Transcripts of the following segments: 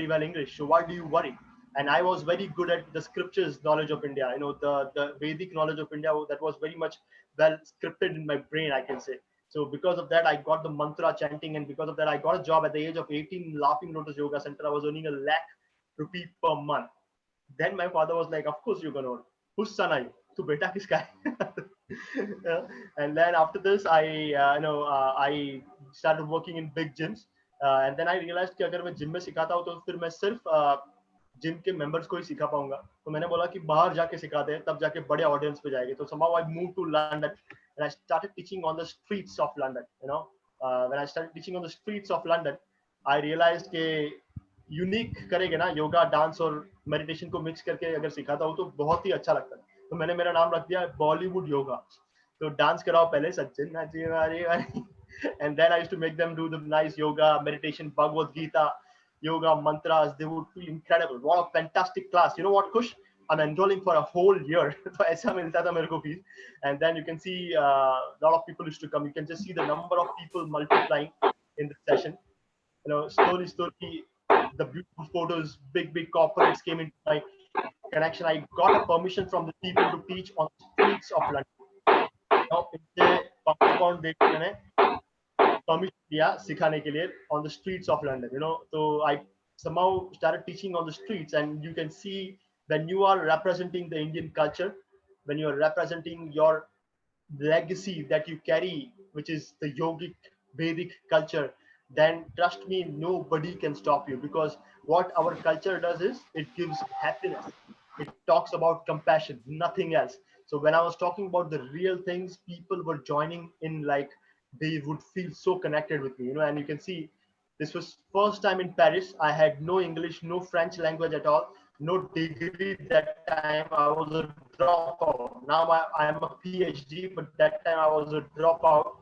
very well English, so why do you worry? And I was very good at the scriptures knowledge of India, the Vedic knowledge of India, that was very much well scripted in my brain, I can say. So because of that, I got the mantra chanting, and because of that, I got a job at the age of 18 in Laughing Lotus Yoga Center. I was earning ₹1 lakh per month. Then my father was like, of course you're gonna earn. Whose son are you? To beta kiska hai? Yeah. And then after this, I started working in big gyms, and then I realized कि अगर मैं gym में सिखाता हूँ तो फिर मैं सिर्फ जिम के मेंबर्स को ही सिखा पाऊंगा. तो मैंने बोला कि बाहर जाके सिखाते हैं, तब जाके बड़े ऑडियंस पे जाएंगे. तो somehow I moved to London and I started teaching on the streets of London. When I started teaching on the streets of London, I realized कि यूनिक करेंगे ना, योगा डांस और मेडिटेशन को मिक्स करके अगर सिखाता हूँ तो बहुत ही अच्छा लगता है. तो मैंने मेरा नाम रख दिया बॉलीवुड योगा. तो डांस कराओ पहले सचिन नाची वारी वारी, and then I used to make them do the nice yoga, meditation, Bhagavad Gita, yoga mantras. They would be incredible. What a fantastic class. You know what, Kush? I'm enrolling for a whole year. तो ऐसा मिलता था मेरे को fees. And then you can see a lot of people used to come. You can just see the number of people multiplying in the session. Slowly, the beautiful photos, big corporates came into my connection. I got a permission from the people to teach on the streets of London. Pound मैंने permission दिया सिखाने के लिए on the streets of London. So I somehow started teaching on the streets, and you can see when you are representing the Indian culture, when you are representing your legacy that you carry, which is the yogic Vedic culture, then trust me, nobody can stop you, because what our culture does is it gives happiness. It talks about compassion, nothing else. So when I was talking about the real things, people were joining in, like they would feel so connected with me, and you can see this was first time in Paris. I had no English, no French language at all, no degree that time. I was a dropout. Now I am a PhD, but that time I was a dropout.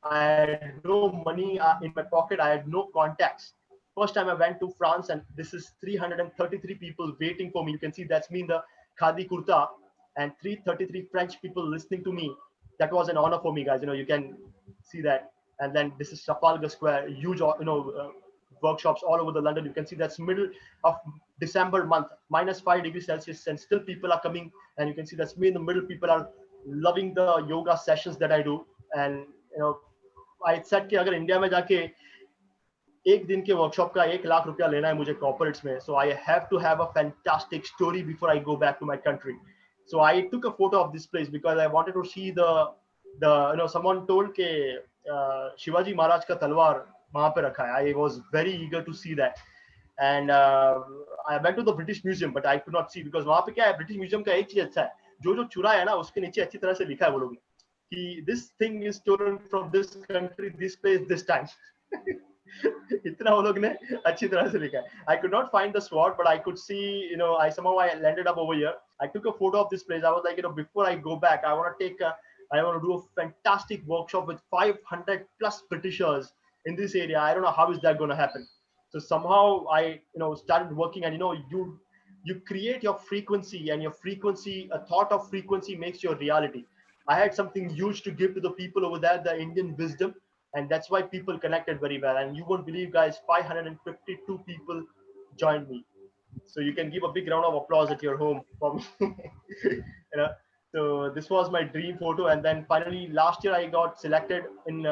I had no money in my pocket. I had no contacts. First time I went to France, and this is 333 people waiting for me. You can see that's me in the khadi kurta, and 333 French people listening to me. That was an honor for me, guys. You can see that. And then this is Trafalgar Square, huge, workshops all over the London. You can see that's middle of December month, -5 degrees Celsius, and still people are coming. And you can see that's me in the middle. People are loving the yoga sessions that I do. And I said कि अगर India में जाके एक दिन के workshop का ₹1 लाख लेना है मुझे कॉर्पोरेट्स में, so I have to have a fantastic story before I go back to my country. So I took a photo of this place because I wanted to see the someone told के शिवाजी महाराज का तलवार वहां पे रखा है. I was very eager to see that, and I went to the British Museum, but I could not see, because वहां पे क्या है, ब्रिटिश म्यूजियम का एक चीज अच्छा है, जो चुरा है ना उसके नीचे अच्छी तरह से लिखा है वो लोग कि this thing is stolen from this country, this place, this time. इतना वो लोग ने अच्छी तरह से लिखा है. I could not find the sword, but I could see, I somehow I landed up over here. I took a photo of this place. I was like, before I go back, I want to do a fantastic workshop with 500 plus Britishers in this area. I don't know how is that going to happen. So somehow I, started working, and you create your frequency, and your frequency, a thought of frequency makes your reality. I had something huge to give to the people over there, the Indian wisdom, and that's why people connected very well. And you won't believe, guys, 552 people joined me. So you can give a big round of applause at your home for me. So this was my dream photo. And then finally last year I got selected in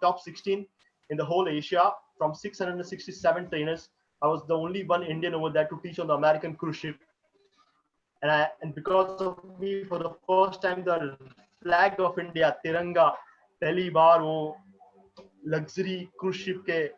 top 16 in the whole Asia from 667 trainers. I was the only one Indian over there to teach on the American cruise ship. And because of me, for the first time, the flag of India, Tiranga, पहली बार वो luxury cruise ship के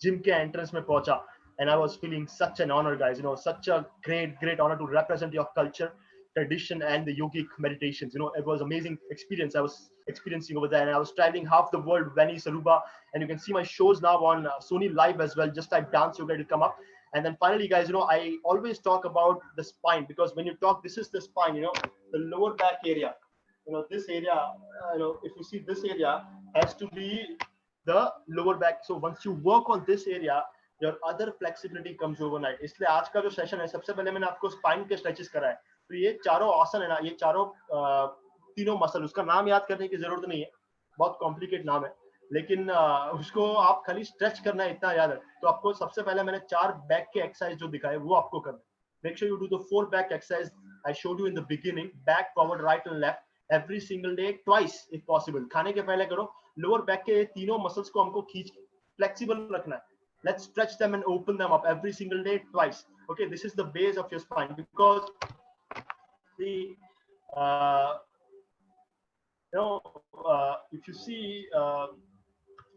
gym के entrance में पहुंचा. And I was feeling such an honor, guys. Such a great honor to represent your culture, tradition, and the yogic meditations. It was amazing experience I was experiencing over there. And I was traveling half the world, Venice, Aruba, and you can see my shows now on Sony Live as well. Just type dance yoga to come up. And then finally, guys, I always talk about the spine, because when you talk, this is the spine, the lower back area. This area, if you see this area has to be the lower back. So once you work on this area, your other flexibility comes overnight. इसलिए आज का जो session है, सबसे पहले मैंने आपको spine के स्ट्रेचेस कराए. तो ये चारों आसन है ना, ये चारों तीनों मसल, उसका नाम याद करने की जरूरत नहीं है, बहुत कॉम्प्लिकेट नाम है. लेकिन उसको आप खाली स्ट्रेच करना है, इतना याद है। तो आपको सबसे पहले मैंने 4 बैक के एक्सरसाइज जो दिखाए वो आपको करना है। Make sure you do the 4 back exercise I showed you in the beginning, back forward right and left every single day twice if possible. खाने के पहले करो। लोअर बैक के तीनों मसल्स को हमको खींच फ्लेक्सिबल रखना है। Let's stretch them and open them up every single day twice. Okay, this is the base of your spine, because the uh, if you see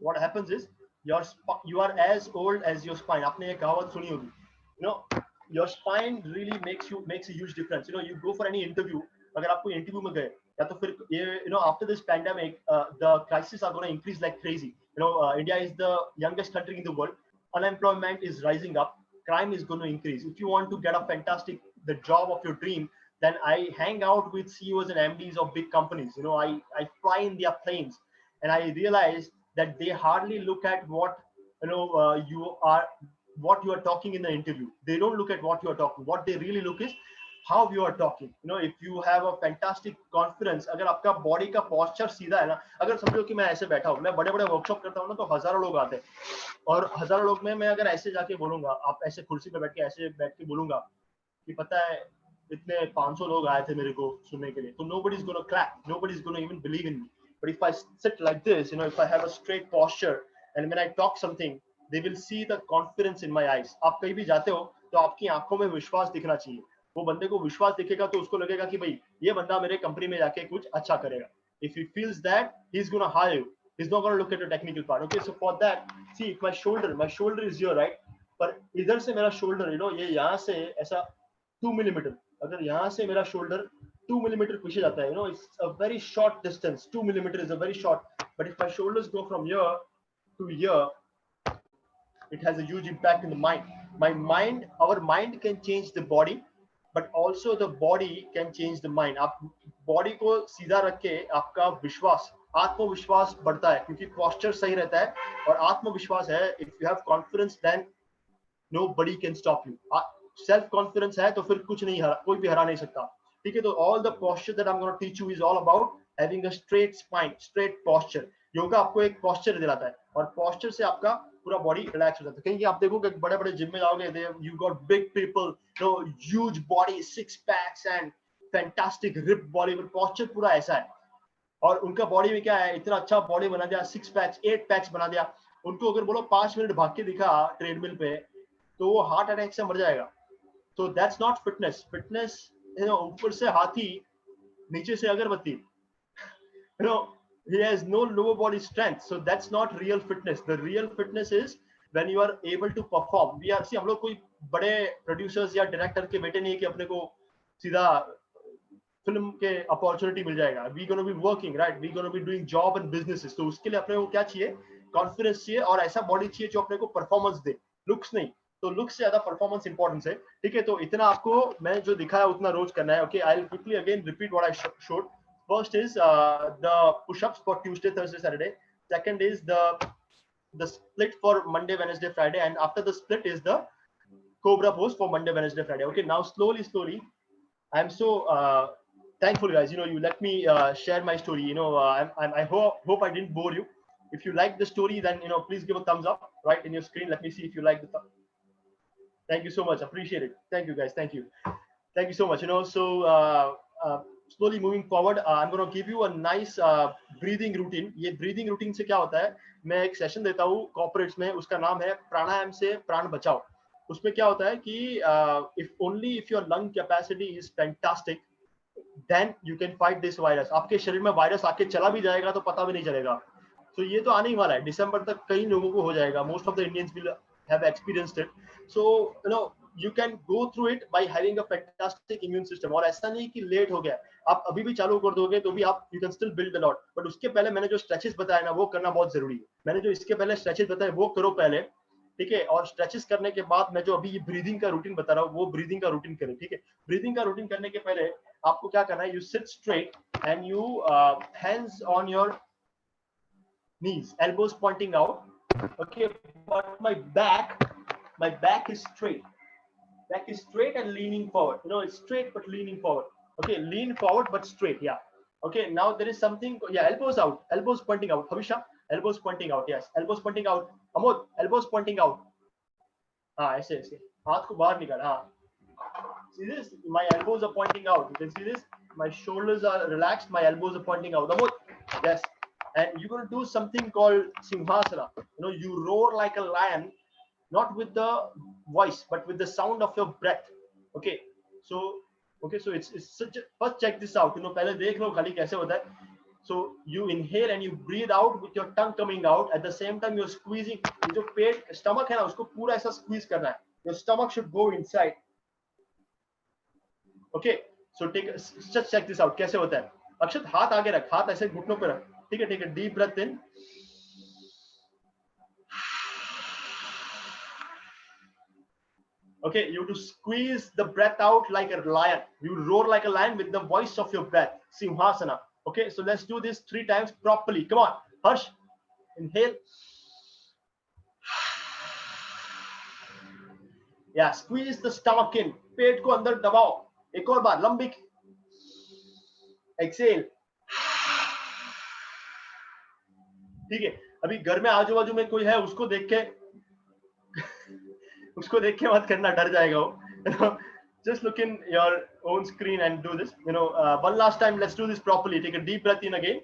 what happens is you are as old as your spine. आपने ये कहावत सुनी होगी। Your spine really makes a huge difference. You go for any interview, अगर आपको interview में गए या तो फिर ये after this pandemic the crises are going to increase like crazy. India is the youngest country in the world. Unemployment is rising up. Crime is going to increase. If you want to get the job of your dream, then I hang out with CEOs and MDs of big companies. I fly in their planes, and I realize that they hardly look at what what you are talking in the interview. They don't look at what you are talking. What they really look is how you are talking. If you have a fantastic confidence, अगर आपका body का posture सीधा है ना, अगर समझो कि मैं ऐसे बैठा हूँ, मैं बड़े बड़े वर्कशॉप करता हूँ ना, तो हजारों लोग आते हैं, और हजारों लोग में मैं अगर ऐसे जाके बोलूंगा, आप ऐसे कुर्सी पे बैठ के ऐसे बैठ के बोलूंगा कि पता है इतने 500 लोग आए थे मेरे को सुनने के लिए, तो nobody is going to clap, nobody is going to even believe in me. But if I sit like this, if I have a straight posture and when I talk something, they will see the confidence in my eyes. आप कहीं भी जाते हो तो आपकी आंखों में विश्वास दिखना चाहिए। वो बंदे को विश्वास दिखेगा तो उसको लगेगा कि भाई ये बंदा मेरे कंपनी में जाके कुछ अच्छा करेगा। If he feels that, he's going to hire you. He's not going to look at the technical part. Okay, so for that, see, if my shoulder is here, right? पर इधर से मेरा shoulder, ये यहाँ से ऐसा 2 millimeter, अगर यहाँ से मेरा shoulder 2 millimeter पीछे जाता है, it's a very short distance. 2 millimeter is a very short. But if my shoulders go from here to here, it has a huge impact in the mind. Our mind can change the body, but also the body can change the mind. आप body को सीधा रख के आपका विश्वास, आत्मविश्वास बढ़ता है, क्योंकि posture सही रहता है और आत्मविश्वास है। If you have confidence, then nobody can stop you. Self confidence है तो फिर कुछ नहीं कोई भी हरा नहीं सकता। ठीक है, तो all the posture that I'm going to teach you is all about having a straight spine, straight posture. Yoga आपको एक posture दिलाता है और posture से आपका पूरा बॉडी रिलैक्स हो जाता है। कहीं आप देखोगे बड़े बड़े जिम में जाओगे, you got big people, huge body, 6 packs and fantastic ripped body, but posture पूरा ऐसा है। और उनका बॉडी में क्या है, इतना अच्छा बॉडी बना दिया, 6 पैक्स 8 पैक्स बना दिया। उनको अगर बोलो 5 मिनट भाग के दिखा ट्रेडमिल पे, तो वो हार्ट अटैक से मर जाएगा। तो दैट्स नॉट फिटनेस। फिटनेस ऊपर से हाथी, नीचे से अगरबत्ती। He has no lower body strength, so that's not real fitness. The real fitness is when you are able to perform. हम लोग कोई बड़े प्रोड्यूसर्स या डायरेक्टर के बेटे नहीं कि अपने को सीधा फिल्म के अपॉर्चुनिटी मिल जाएगा। We gonna be working, right? We gonna be doing job and businesses. तो उसके लिए अपने को क्या चाहिए? कॉन्फिडेंस चाहिए और ऐसा बॉडी चाहिए जो अपने को परफॉर्मेंस दे, लुक्स नहीं। तो लुक्स से ज्यादा परफॉर्मेंस इंपॉर्टेंस है। ठीक है, तो इतना आपको मैं जो दिखाया उतना रोज करना है। Okay, I will quickly again repeat what I showed. First is the push-ups for Tuesday, Thursday, Saturday. Second is the split for Monday, Wednesday, Friday, and after the split is the Cobra pose for Monday, Wednesday, Friday. Okay, now slowly, I'm so thankful, guys. You let me share my story. I hope I didn't bore you. If you like the story, then please give a thumbs up right in your screen. Let me see if you like the. Thank you so much. Appreciate it. Thank you, guys. Thank you so much. So. Slowly moving forward, I'm going to give you a nice breathing routine. ये breathing routine से क्या होता है, मैं एक session देता हूँ corporates में, उसका नाम है प्राणायाम से प्राण बचाओ। उसमें क्या होता है कि if your lung capacity is fantastic, then you can fight this virus. आपके शरीर में वायरस आके चला भी जाएगा तो पता भी नहीं चलेगा। तो ये तो आने ही वाला है, दिसंबर तक कई लोगों को हो जाएगा। Most of the Indians will have experienced it. So you can go through it by having a fantastic immune system. और ऐसा नहीं कि लेट हो गया, आप अभी भी चालू कर दोगे तो भी आप you can still build a lot. But उसके पहले मैंने जो स्ट्रेचेस बताया ना, वो करना बहुत जरूरी है। मैंने जो इसके पहले स्ट्रेचेस बताए वो करो पहले, ठीक है। और स्ट्रेचेस करने के बाद मैं जो अभी ये ब्रीदिंग का रूटीन बता रहा हूँ, वो ब्रीदिंग का रूटीन करें, ठीक है। ब्रीदिंग का रूटीन करने के पहले आपको क्या करना है, you sit straight and you hands on your knees, elbows pointing out. Okay, but my back is straight. Back is straight and leaning forward. It's straight but leaning forward. Okay, lean forward but straight. Yeah. Okay, now there is something. Yeah, elbows out, elbows pointing out. Havisha, elbows pointing out, yes, elbows pointing out. Amod, elbows pointing out. हाँ ऐसे ऐसे हाथ को बाहर निकाल. हाँ, see this, my elbows are pointing out, you can see this, my shoulders are relaxed, my elbows are pointing out. Amod, yes. And you're going to do something called simhasana. You know, you roar like a lion, not with the voice but with the sound of your breath. Okay, so it's such a, first check this out, you know, पहले देख लो खाली कैसे होता है. So you inhale and you breathe out with your tongue coming out. At the same time you're squeezing. ये जो पेट stomach है ना उसको पूरा ऐसा squeeze करना है. Your stomach should go inside. Okay, so just check this out कैसे होता है. अक्षत हाथ आगे रख, हाथ ऐसे घुटनों पे रख. ठीक है, deep breath in. Okay, you have to squeeze the breath out like a lion. You roar like a lion with the voice of your breath. Simhasana. Okay, so let's do this 3 times properly. Come on, Harsh. Inhale. Yeah, squeeze the stomach in. पेट को अंदर दबाओ. एक और बार लंबी. Exhale. ठीक है, अभी घर में आजू बाजू में कोई है उसको देख के मत करना, डर जाएगा वो. Just look in your own screen and do this. You know, one last time, let's do this properly. Take a deep breath in again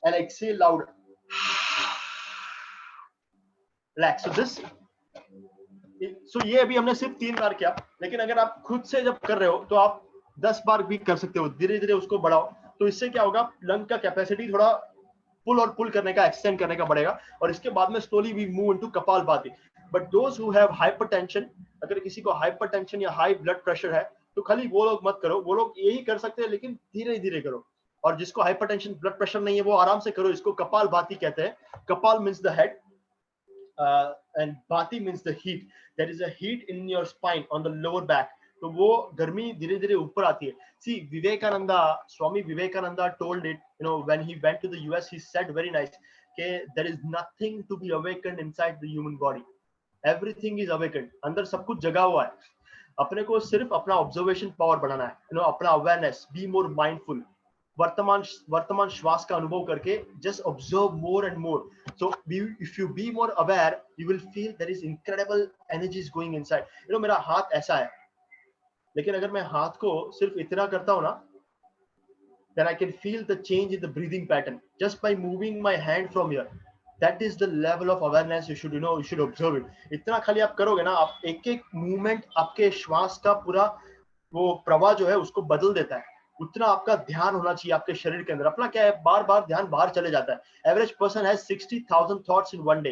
and exhale louder. Relax. So this, so ये अभी हमने सिर्फ 3 बार किया, लेकिन अगर आप खुद से जब कर रहे हो तो आप 10 बार भी कर सकते हो. धीरे धीरे उसको बढ़ाओ, तो इससे क्या होगा, लंग का कैपेसिटी थोड़ा पुल और पुल करने का, एक्सटेंड करने का बढ़ेगा. और इसके बाद में slowly we move into kapalbhati. But those who have hypertension, अगर किसी को हाइपरटेंशन या हाई ब्लड प्रेशर है तो खाली वो लोग मत करो. वो लोग यही कर सकते हैं, लेकिन धीरे धीरे करो. और जिसको हाइपरटेंशन ब्लड प्रेशर नहीं है वो आराम से करो. इसको कपालभाति कहते हैं. कपाल means the head and bhati means the heat. There is a heat in your spine on the lower back. तो वो गर्मी धीरे धीरे ऊपर आती है. See, Vivekananda, Swami Vivekananda told it, you know, when he went to the US, he said very nice, okay, there is nothing to be awakened inside the human body. Everything is awakened. अंदर सब कुछ जगा हुआ है. अपने को सिर्फ अपना ऑब्जर्वेशन पावर बढ़ाना है, you know, अपना अवेयरनेस, बी मोर माइंडफुल. वर्तमान श्वास का अनुभव करके just observe more and more. So if you be more aware, you will feel there is incredible energies going inside. You know, मेरा हाथ ऐसा है, लेकिन अगर मैं हाथ को सिर्फ इतना करता हूँ ना, then I can feel the change in the breathing pattern just by moving my hand from here. That is the level of awareness you should, you know, you should observe it. इतना खाली आप करोगे ना, आप एक एक movement आपके श्वास का पूरा वो प्रवाह जो है उसको बदल देता है. उतना आपका ध्यान होना चाहिए आपके शरीर के अंदर. अपना क्या है, बार बार ध्यान बाहर चले जाता है. Average person has 60,000 thoughts in one day.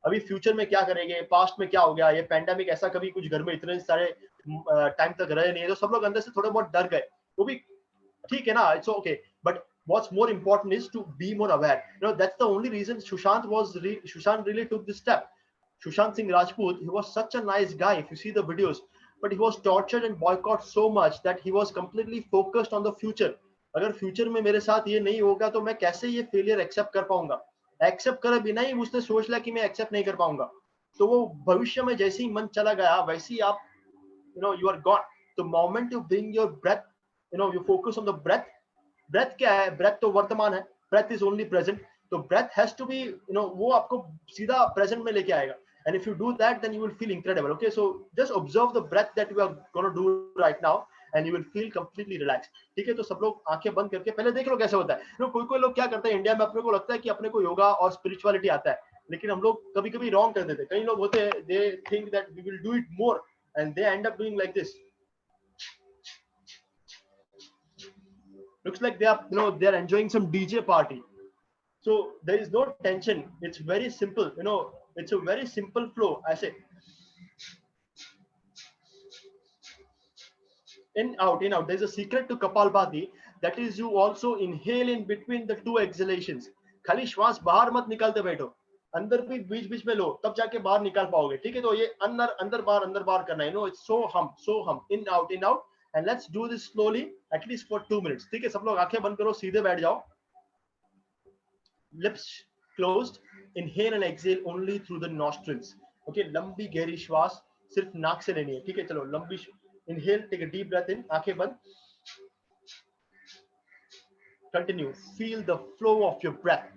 अभी फ्यूचर में क्या करेंगे, पास्ट में क्या हो गया, ये पैंडेमिक ऐसा कभी कुछ घर में इतने सारे टाइम तक रहे नहीं है, तो सब लोग अंदर से थोड़े बहुत डर गए. वो भी ठीक है ना, it's okay. But what's more important is to be more aware. You know, that's the only reason Sushant really took this step. Sushant Singh Rajput, he was such a nice guy if you see the videos, but he was tortured and boycotted so much that he was completely focused on the future. अगर future में मेरे साथ ये नहीं होगा तो मैं कैसे ये फेलियर एक्सेप्ट कर पाऊंगा. एक्सेप्ट करे बिना ही उसने सोच लिया कि मैं एक्सेप्ट नहीं कर पाऊंगा. तो वो भविष्य में जैसे ही मन चला गया वैसे ही आप, you know, you are gone. The moment you bring your breath, you know, you focus on the breath. Breath क्या है, ब्रेथ तो वर्तमान है, ब्रेथ इज ओनली प्रेजेंट. तो breath has to be, you know, वो आपको सीधा प्रेजेंट में लेके आएगा. And if you do that then you will feel incredible. Okay, so just observe the breath that we are gonna do right now and you will feel completely relax. ठीक है, तो सब लोग आंखें बंद करके पहले देख लो कैसे होता है. you know, कोई लोग क्या करते हैं इंडिया में, अपने को लगता है कि अपने को योगा और स्पिरिचुअलिटी आता है, लेकिन हम लोग कभी कभी रॉन्ग कर देते हैं. कई लोग होते हैं, they think that we will do it more and they end up doing like this. Looks like they are, you know, they are enjoying some DJ party. So there is no tension. It's very simple. You know, it's a very simple flow. I say in out, in out. There's a secret to Kapalbhati. That is, you also inhale in between the 2 exhalations. खाली श्वास बाहर मत निकालते बैठो, अंदर भी बीच बीच में लो, तब जाके बाहर निकाल पाओगे. ठीक है, तो ये अंदर बाहर करना है. No, it's so hum, in out. And let's do this slowly, at least for 2 minutes. ठीक है, सब लोग आंखें बंद करो, सीधे बैठ जाओ, lips closed. Inhale and exhale only through the nostrils. Okay, लंबी गहरी श्वास सिर्फ नाक से लेनी है. ठीक है, चलो लंबी inhale, take a deep breath in, आंखें बंद. Continue, feel the flow of your breath.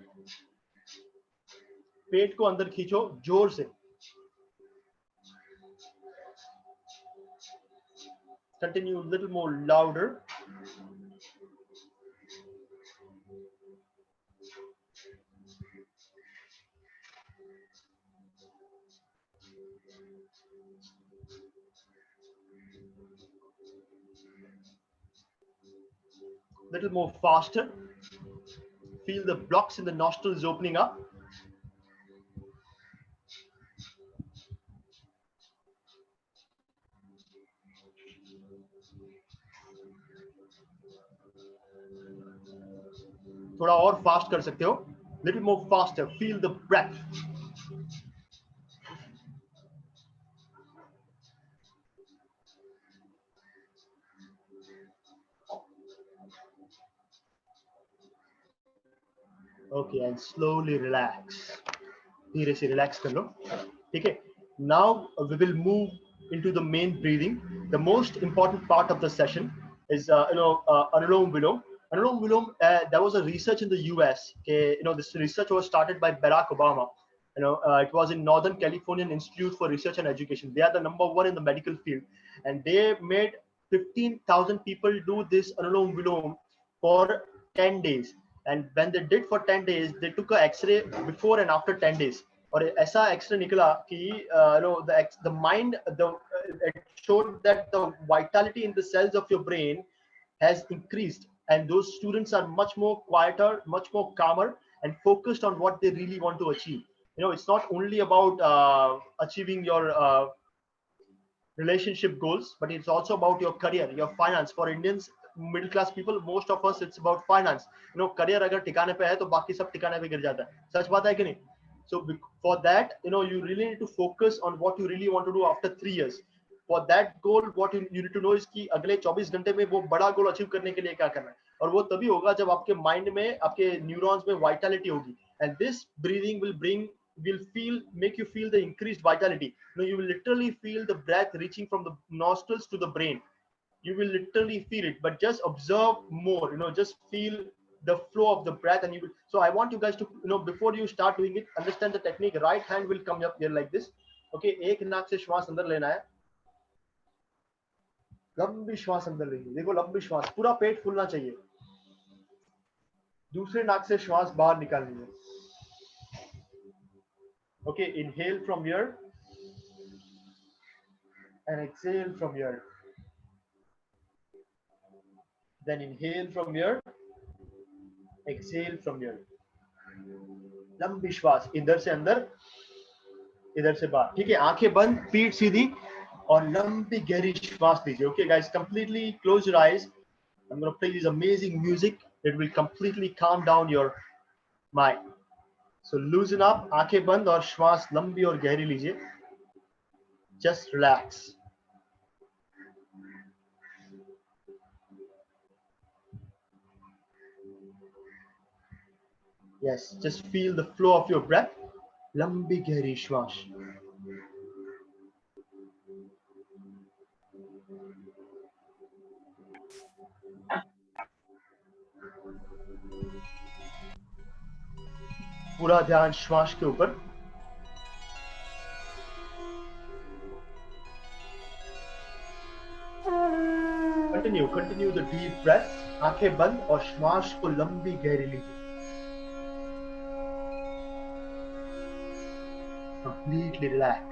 पेट को अंदर खींचो जोर से. Continue a little more louder. Little more faster. Feel the blocks in the nostrils opening up. थोड़ा और फास्ट कर सकते हो. Little more faster. Feel the breath. Okay, and slowly relax. धीरे से relax कर लो. ठीक है. Now we will move into the main breathing. The most important part of the session is Anulom Vilom. Anulom Vilom. There was a research in the U.S. This research was started by Barack Obama. It was in Northern Californian Institute for Research and Education. They are the #1 in the medical field, and they made 15,000 people do this Anulom Vilom for 10 days. And when they did for 10 days, they took an X-ray before and after 10 days. और ऐसा X-ray निकला कि the mind, it showed that the vitality in the cells of your brain has increased, and those students are much more quieter, much more calmer, and focused on what they really want to achieve. It's not only about achieving your relationship goals, but it's also about your career, your finance. For Indians, middle class people, most of us, it's about finance. Career अगर ठिकाने पे है तो बाकी सब ठिकाने पे गिर जाता है. सच बात है कि नहीं? So for that, you really need to focus on what you really want to do after 3 years. For that goal, what you need to know is कि अगले 24 घंटे में वो बड़ा गोल अचीव करने के लिए क्या करना है. और वो तभी होगा जब आपके माइंड में, आपके न्यूरॉन्स में वाइटलिटी होगी. And this breathing will make you feel the increased vitality. You will literally feel the breath reaching from the nostrils to the brain. You will literally feel it, but just observe more. Just feel the flow of the breath, and so I want you guys to, before you start doing it, understand the technique. Right hand will come up here like this. Okay, एक नाक से श्वास अंदर लेना है. लंबी श्वास अंदर लेंगे. देखो, लंबी श्वास, पूरा पेट फूलना चाहिए. दूसरे नाक से श्वास बाहर निकालनी है. Okay, inhale from here and exhale from here. Then inhale from here, exhale from here. लंबी श्वास, इधर से अंदर, इधर से बाहर. ठीक है, आंखें बंद, पीठ सीधी, और लंबी गहरी श्वास लीजिए. Okay guys, completely close your eyes. I'm going to play this amazing music. It will completely calm down your mind. So loosen up, आंखें बंद और श्वास लंबी और गहरी लीजिए. Just relax. Yes, just feel the flow of your breath. लंबी गहरी श्वास. पूरा ध्यान श्वास के ऊपर. Continue the deep breath. आंखें बंद और श्वास को लंबी गहरी लीजिए. Completely relax.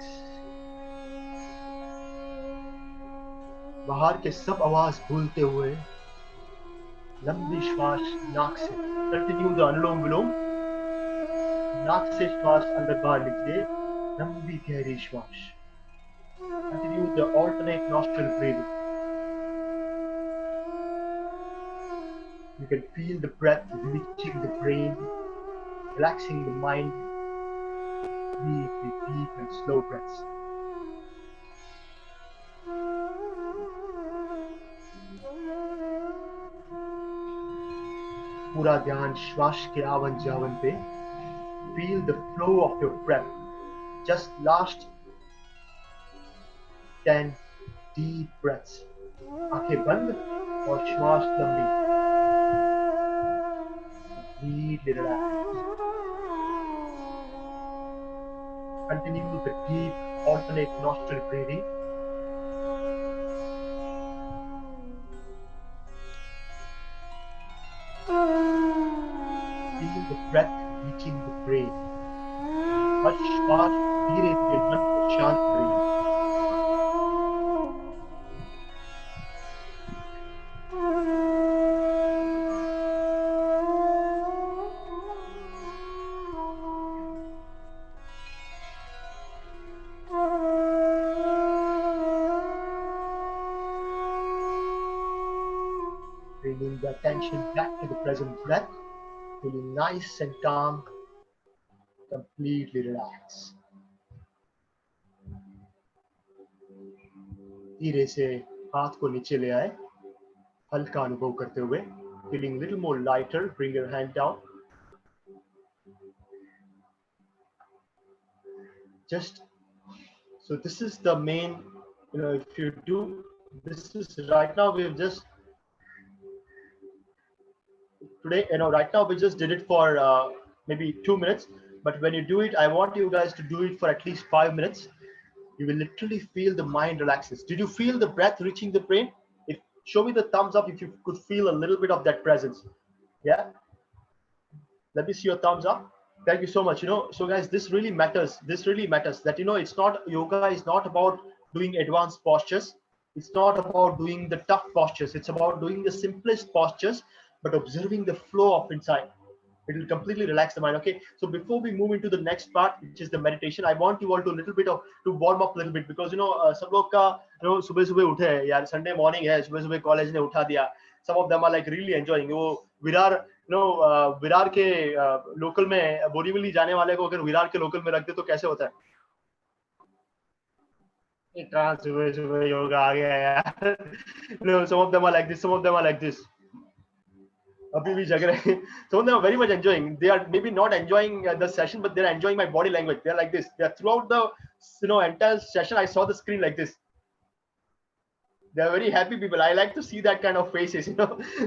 बाहर के सब आवाज भूलते हुए लंबी श्वास नाक से. Continue the अनुलोम विलोम. नाक से श्वास अंदर बाहर लीजिए. लंबी गहरी श्वास. Continue the alternate nostril breathing. You can feel the breath reaching the brain, relaxing the mind. Deep and slow breaths. पूरा ध्यान श्वास के आवन जावन पे. Feel the flow of your breath. Just last 10 deep breaths. आंखें बंद और श्वास लंबी. Completely relax. continue the deep alternate nostril breathing. Feel the breath reaching the brain. हर्ष श्वास धीरे धीरे मन को शांत करेगी. Bringing the attention back to the present breath, feeling nice and calm, completely relaxed. धीरे से हाथ को नीचे ले आए, हल्का अनुभव करते हुए, feeling little more lighter. Bring your hand down. Just so this is the main, if you do this is right now we've just today, right now we just did it for maybe 2 minutes, but when you do it, I want you guys to do it for at least 5 minutes. You will literally feel the mind relaxes. Did you feel the breath reaching the brain? Show me the thumbs up if you could feel a little bit of that presence. Yeah, let me see your thumbs up. Thank you so much. So guys, this really matters. This really matters that it's not, yoga is not about doing advanced postures. It's not about doing the tough postures. It's about doing the simplest postures, but observing the flow of inside. It will completely relax the mind. Okay, so before we move into the next part, which is the meditation, I want you all to a little bit of to warm up a little bit, because सब लोग का सुबह सुबह उठे हैं यार, Sunday morning है, सुबह सुबह कॉलेज ने उठा दिया. Some of them are like really enjoying. वो विरार विरार के लोकल में बोरीवली जाने वाले को अगर विरार के लोकल में रख दे तो कैसे होता है? इतना सुबह सुबह योगा आ गया यार. Some of them are like this. Some of them are like this. अभी भी जग रहे. Some of them are very much enjoying. They are maybe not enjoying the session, but they're enjoying my body language. They're like this. They're throughout the entire session. I saw the screen like this. They're very happy people. I like to see that kind of faces.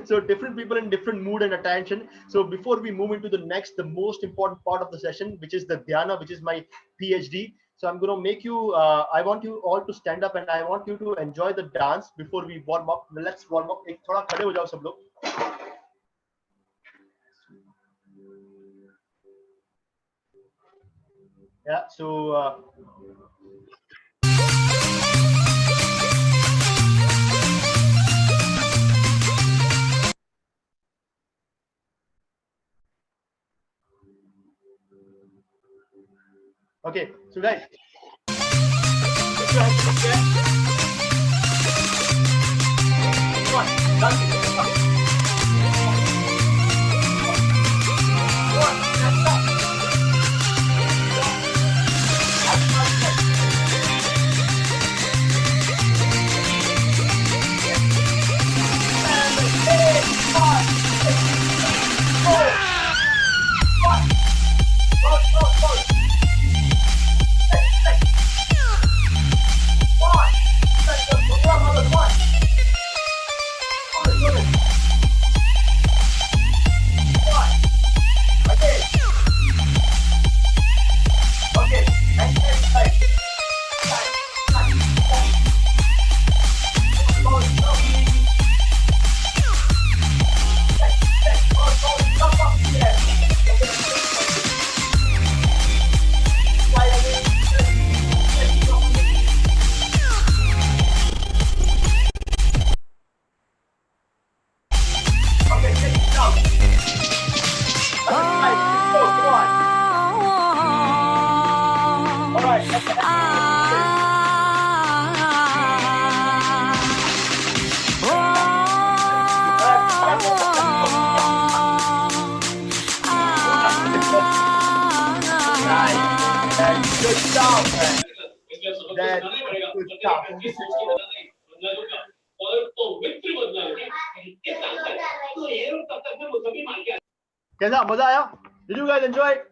So different people in different mood and attention. So before we move into the next, the most important part of the session, which is the dhyana, which is my PhD. So I'm going to make you. I want you all to stand up, and I want you to enjoy the dance before we warm up. Let's warm up. एक थोड़ा खड़े हो जाओ सब लोग. Yeah, so okay, so guys, come on, dancing. कैसा मजा आया? Did you guys enjoy it?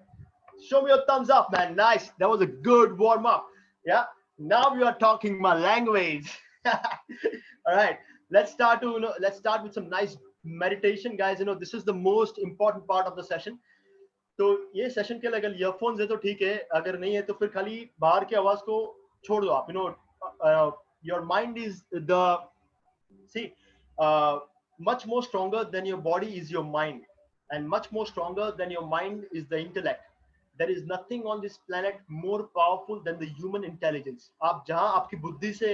Show me your thumbs up, man. Nice. That was a good warm up. Yeah. Now we are talking my language. All right. Let's start with some nice meditation, guys. This is the most important part of the session. तो ये session के लिए अगर earphones है तो ठीक है, अगर नहीं है तो फिर खाली बाहर की आवाज को छोड़ दो आप, you know, your mind is the see much more stronger than your body is your mind, and much more stronger than your mind is the intellect. There is nothing on this planet more powerful than the human intelligence. आप जहां आपकी बुद्धि से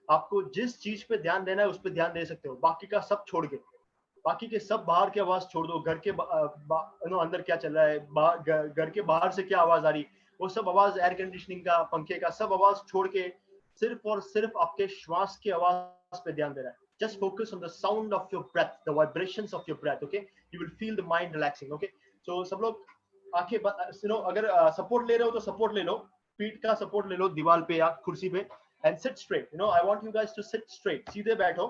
आपको जिस चीज पे ध्यान देना है उस पर ध्यान दे सकते हो, बाकी का सब छोड़ के, बाकी के सब बाहर की आवाज छोड़ दो, घर के अंदर क्या चल रहा है, घर के बाहर से क्या आवाज आ रही, वो सब आवाज, एयर कंडीशनिंग का, पंखे का, सब आवाज छोड़ के सिर्फ और सिर्फ आपके श्वास की आवाज पे ध्यान दे रहा है. Just focus on the sound of your breath, the vibrations of your breath. Okay, you will feel the mind relaxing. Okay, so सब लोग आंखें, अगर सपोर्ट ले रहे हो तो सपोर्ट ले लो, पीठ का सपोर्ट ले लो दीवार पे या कुर्सी पे, and sit straight. I want you guys to sit straight, सीधे बैठो,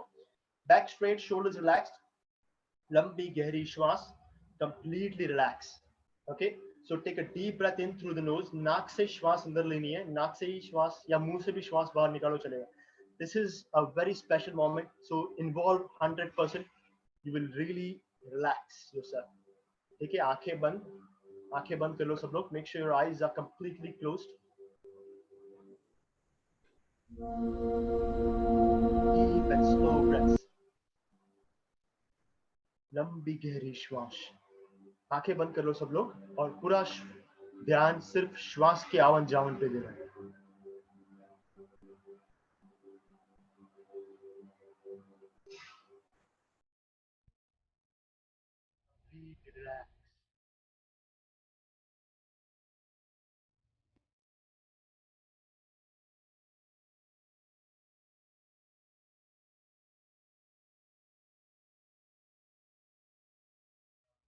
बैक स्ट्रेट, शोल्डर्स रिलैक्स्ड, लंबी गहरी श्वास, completely relax. Okay, so take a deep breath in through the nose, नाक से श्वास अंदर लेनी है, नाक से ही श्वास या मुंह से भी श्वास बाहर निकालो चलेगा. This is a very special moment, so involve 100%. You will really relax yourself. ठीक है, आंखें बंद कर लो सब लोग. Make sure your eyes are completely closed. Deep and slow breaths. लंबी गहरी श्वास. आंखें बंद कर लो सब लोग और पूरा ध्यान सिर्फ श्वास के आवन जावन पे देना है. Relax.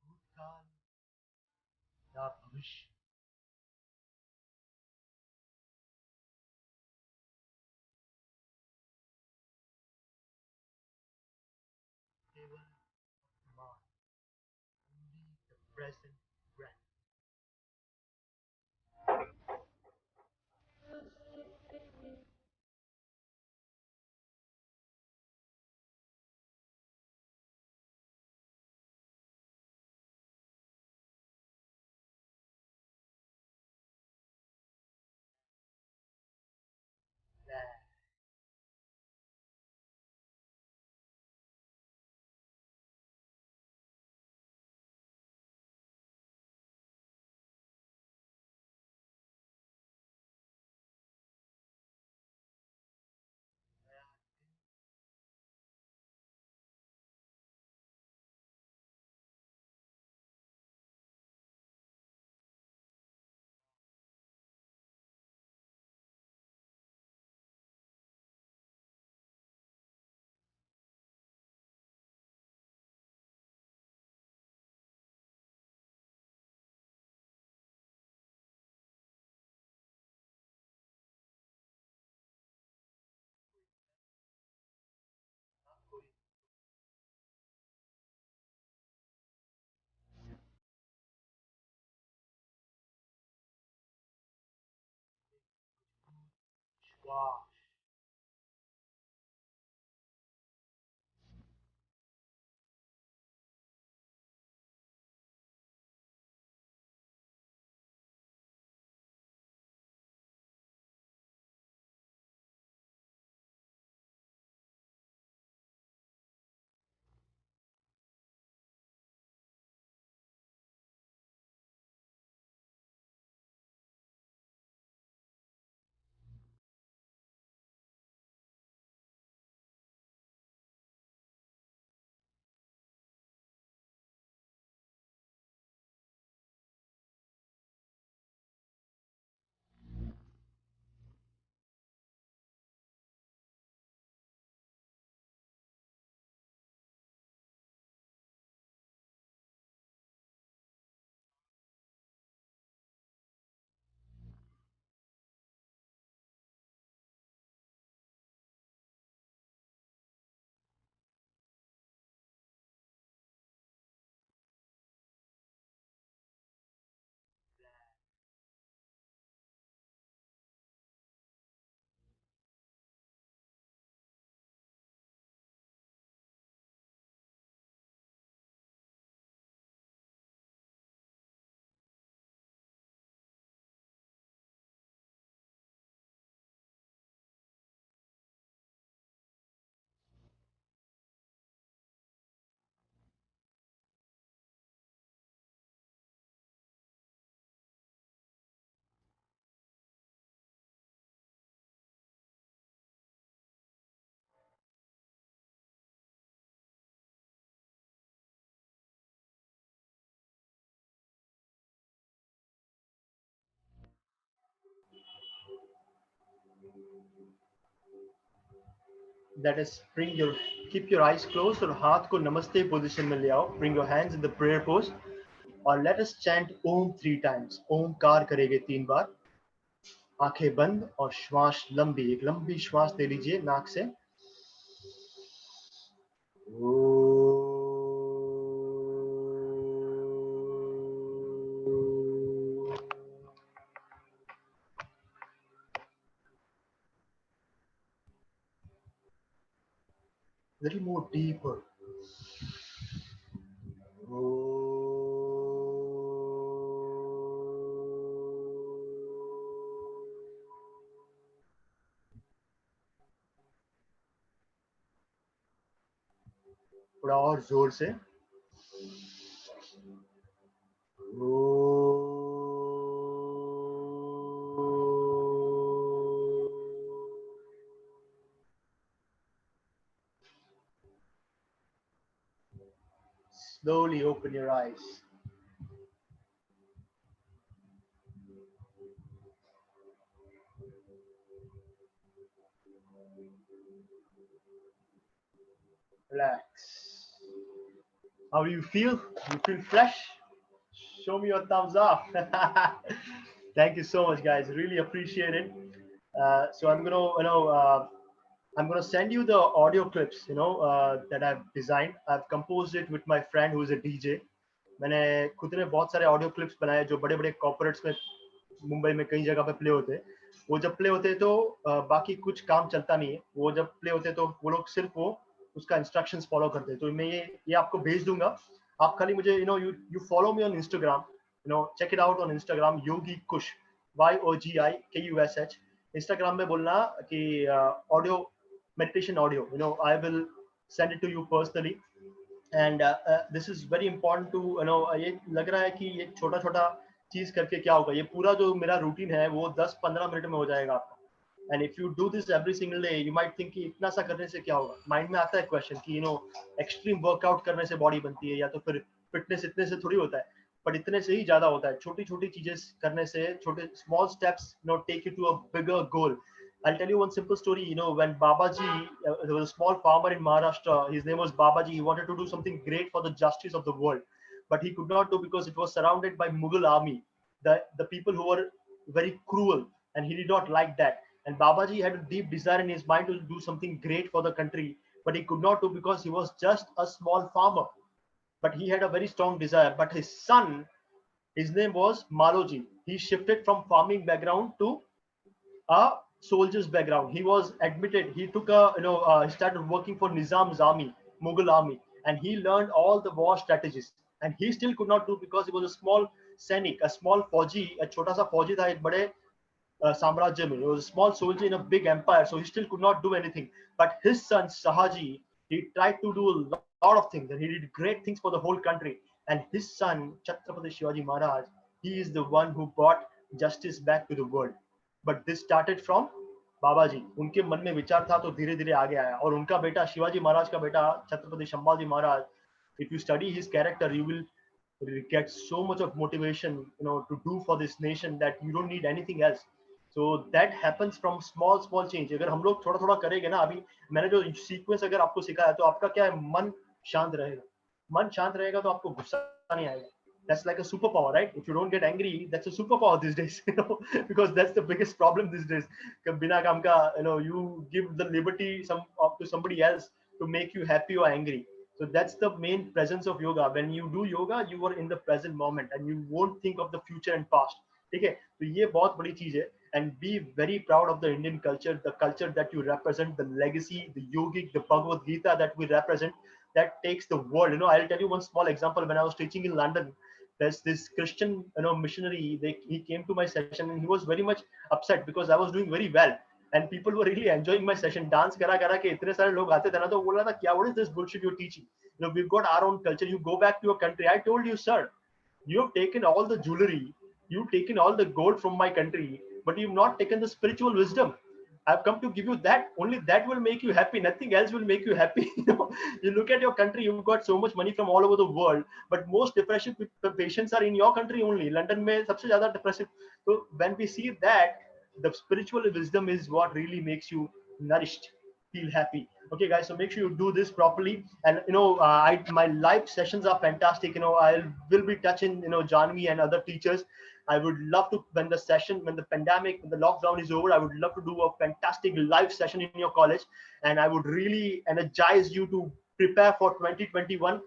भूतकाल या भविष्य, केवल वर्तमान, only the present breath. Relax. श्वास. That is, keep your eyes closed और हाथ को नमस्ते पोजीशन में ले आओ. Bring your hands in the prayer pose. और let us chant ओम 3 times. ओमकार करेंगे 3 बार. आंखें बंद और श्वास लंबी, एक लंबी श्वास ले लीजिए नाक से. Little more deeper. थोड़ा और जोर से. Slowly open your eyes. Relax. How do you feel? You feel fresh? Show me your thumbs up. Thank you so much, guys. Really appreciate it. So I'm gonna send you the audio clips, that I've designed. I've composed it with my friend who is a DJ. मैंने खुद ने बहुत सारे audio clips बनाए जो बड़े बड़े corporates में मुंबई में कई जगह पे प्ले होते हैं. वो जब प्ले होते हैं तो बाकी कुछ काम चलता नहीं है. वो जब प्ले होते हैं तो वो लोग सिर्फ वो उसका इंस्ट्रक्शंस फॉलो करते हैं. तो मैं ये आपको भेज दूंगा. आप खाली मुझे you follow me on Instagram. Check it out on Instagram. Yogi Kush, YOGIKUSH. Instagram में बोलना कि audio meditation audio. I will send it to you personally. And this is very important to ये लग रहा है कि ये छोटा छोटा चीज करके क्या होगा. ये पूरा जो मेरा रूटीन है वो 10-15 मिनट में हो जाएगा आपका. And if you do this every single day you might think कि इतना सा करने से क्या होगा. माइंड में आता है क्वेश्चन कि एक्सट्रीम वर्कआउट करने से बॉडी बनती है या तो फिर फिटनेस इतने से थोड़ी होता है. बट इतने से ही ज्यादा होता है. छोटी छोटी चीजें करने से, छोटे small steps take you to a bigger goal. I'll tell you one simple story. When Babaji, there was a small farmer in Maharashtra. His name was Babaji. He wanted to do something great for the justice of the world, but he could not do because it was surrounded by Mughal army, the people who were very cruel, and he did not like that. And Babaji had a deep desire in his mind to do something great for the country, but he could not do because he was just a small farmer. But he had a very strong desire. But his son, his name was Maloji. He shifted from farming background to a soldier's background. He was admitted. He took he started working for Nizam's army, Mughal army, and he learned all the war strategies. And he still could not do because he was a small सैनिक, a small फौजी, a छोटा सा फौजी था एक बड़े साम्राज्य में. He was a small soldier in a big empire, so he still could not do anything. But his son Sahaji, he tried to do a lot of things, and he did great things for the whole country. And his son Chhatrapati Shivaji Maharaj, he is the one who brought justice back to the world. But this started from बाबा जी. उनके मन में विचार था तो धीरे धीरे आगे आया. और उनका बेटा शिवाजी महाराज का बेटा Chhatrapati Sambhaji Maharaj, if you study his character you will get so much of motivation to do for this nation that you don't need anything else. So that happens from small change. अगर हम लोग थोड़ा थोड़ा करेंगे ना, अभी मैंने जो सीक्वेंस अगर आपको सिखाया तो आपका क्या है, मन शांत रहेगा. मन शांत रहेगा तो आपको गुस्सा नहीं आएगा. That's like a superpower, right? If you don't get angry, that's a superpower these days, because that's the biggest problem these days. Bina kaam ka, you give the liberty to somebody else to make you happy or angry. So that's the main presence of yoga. When you do yoga, you are in the present moment and you won't think of the future and past. Okay, so ये बहुत बड़ी चीज है. And be very proud of the Indian culture, the culture that you represent, the legacy, the yogic, the Bhagavad Gita that we represent, that takes the world. I'll tell you one small example. When I was teaching in London, there's this Christian missionary. He came to my session and he was very much upset because I was doing very well and people were really enjoying my session. Dance kara kara ke itne sare log aate the na, to बोल रहा था क्या, what is this bullshit you're teaching? We've got our own culture. You go back to your country. I told you, sir, you have taken all the jewelry, you've taken all the gold from my country, but you've not taken the spiritual wisdom. I've come to give you that. Only that will make you happy. Nothing else will make you happy. You look at your country, you've got so much money from all over the world, but most depressive patients are in your country only. London mein sabse zyada depressive. So when we see that, The spiritual wisdom is what really makes you nourished, feel happy. Okay, guys, so make sure you do this properly. And my live sessions are fantastic. I will be touching Janvi and other teachers. I would love to, when the pandemic, when the lockdown is over, I would love to do a fantastic live session in your college, and I would really energize you to prepare for 2021.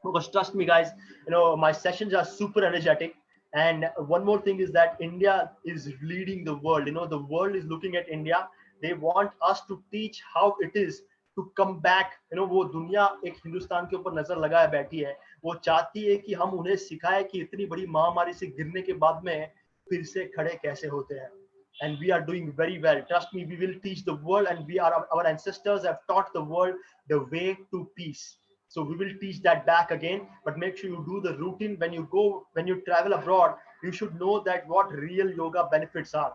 Because trust me, guys, my sessions are super energetic. And one more thing is that India is leading the world. The world is looking at India. They want us to teach how it is to come back. वो दुनिया एक हिंदुस्तान के ऊपर नजर लगाए बैठी है. वो चाहती है कि हम उन्हें सिखाएं कि इतनी बड़ी महामारी से गिरने के बाद में फिर से खड़े कैसे होते हैं. And we are doing very well. Trust me, we will teach the world, and our ancestors have taught the world the way to peace. So we will teach that back again, but make sure you do the routine when you travel abroad. You should know that what real yoga benefits are.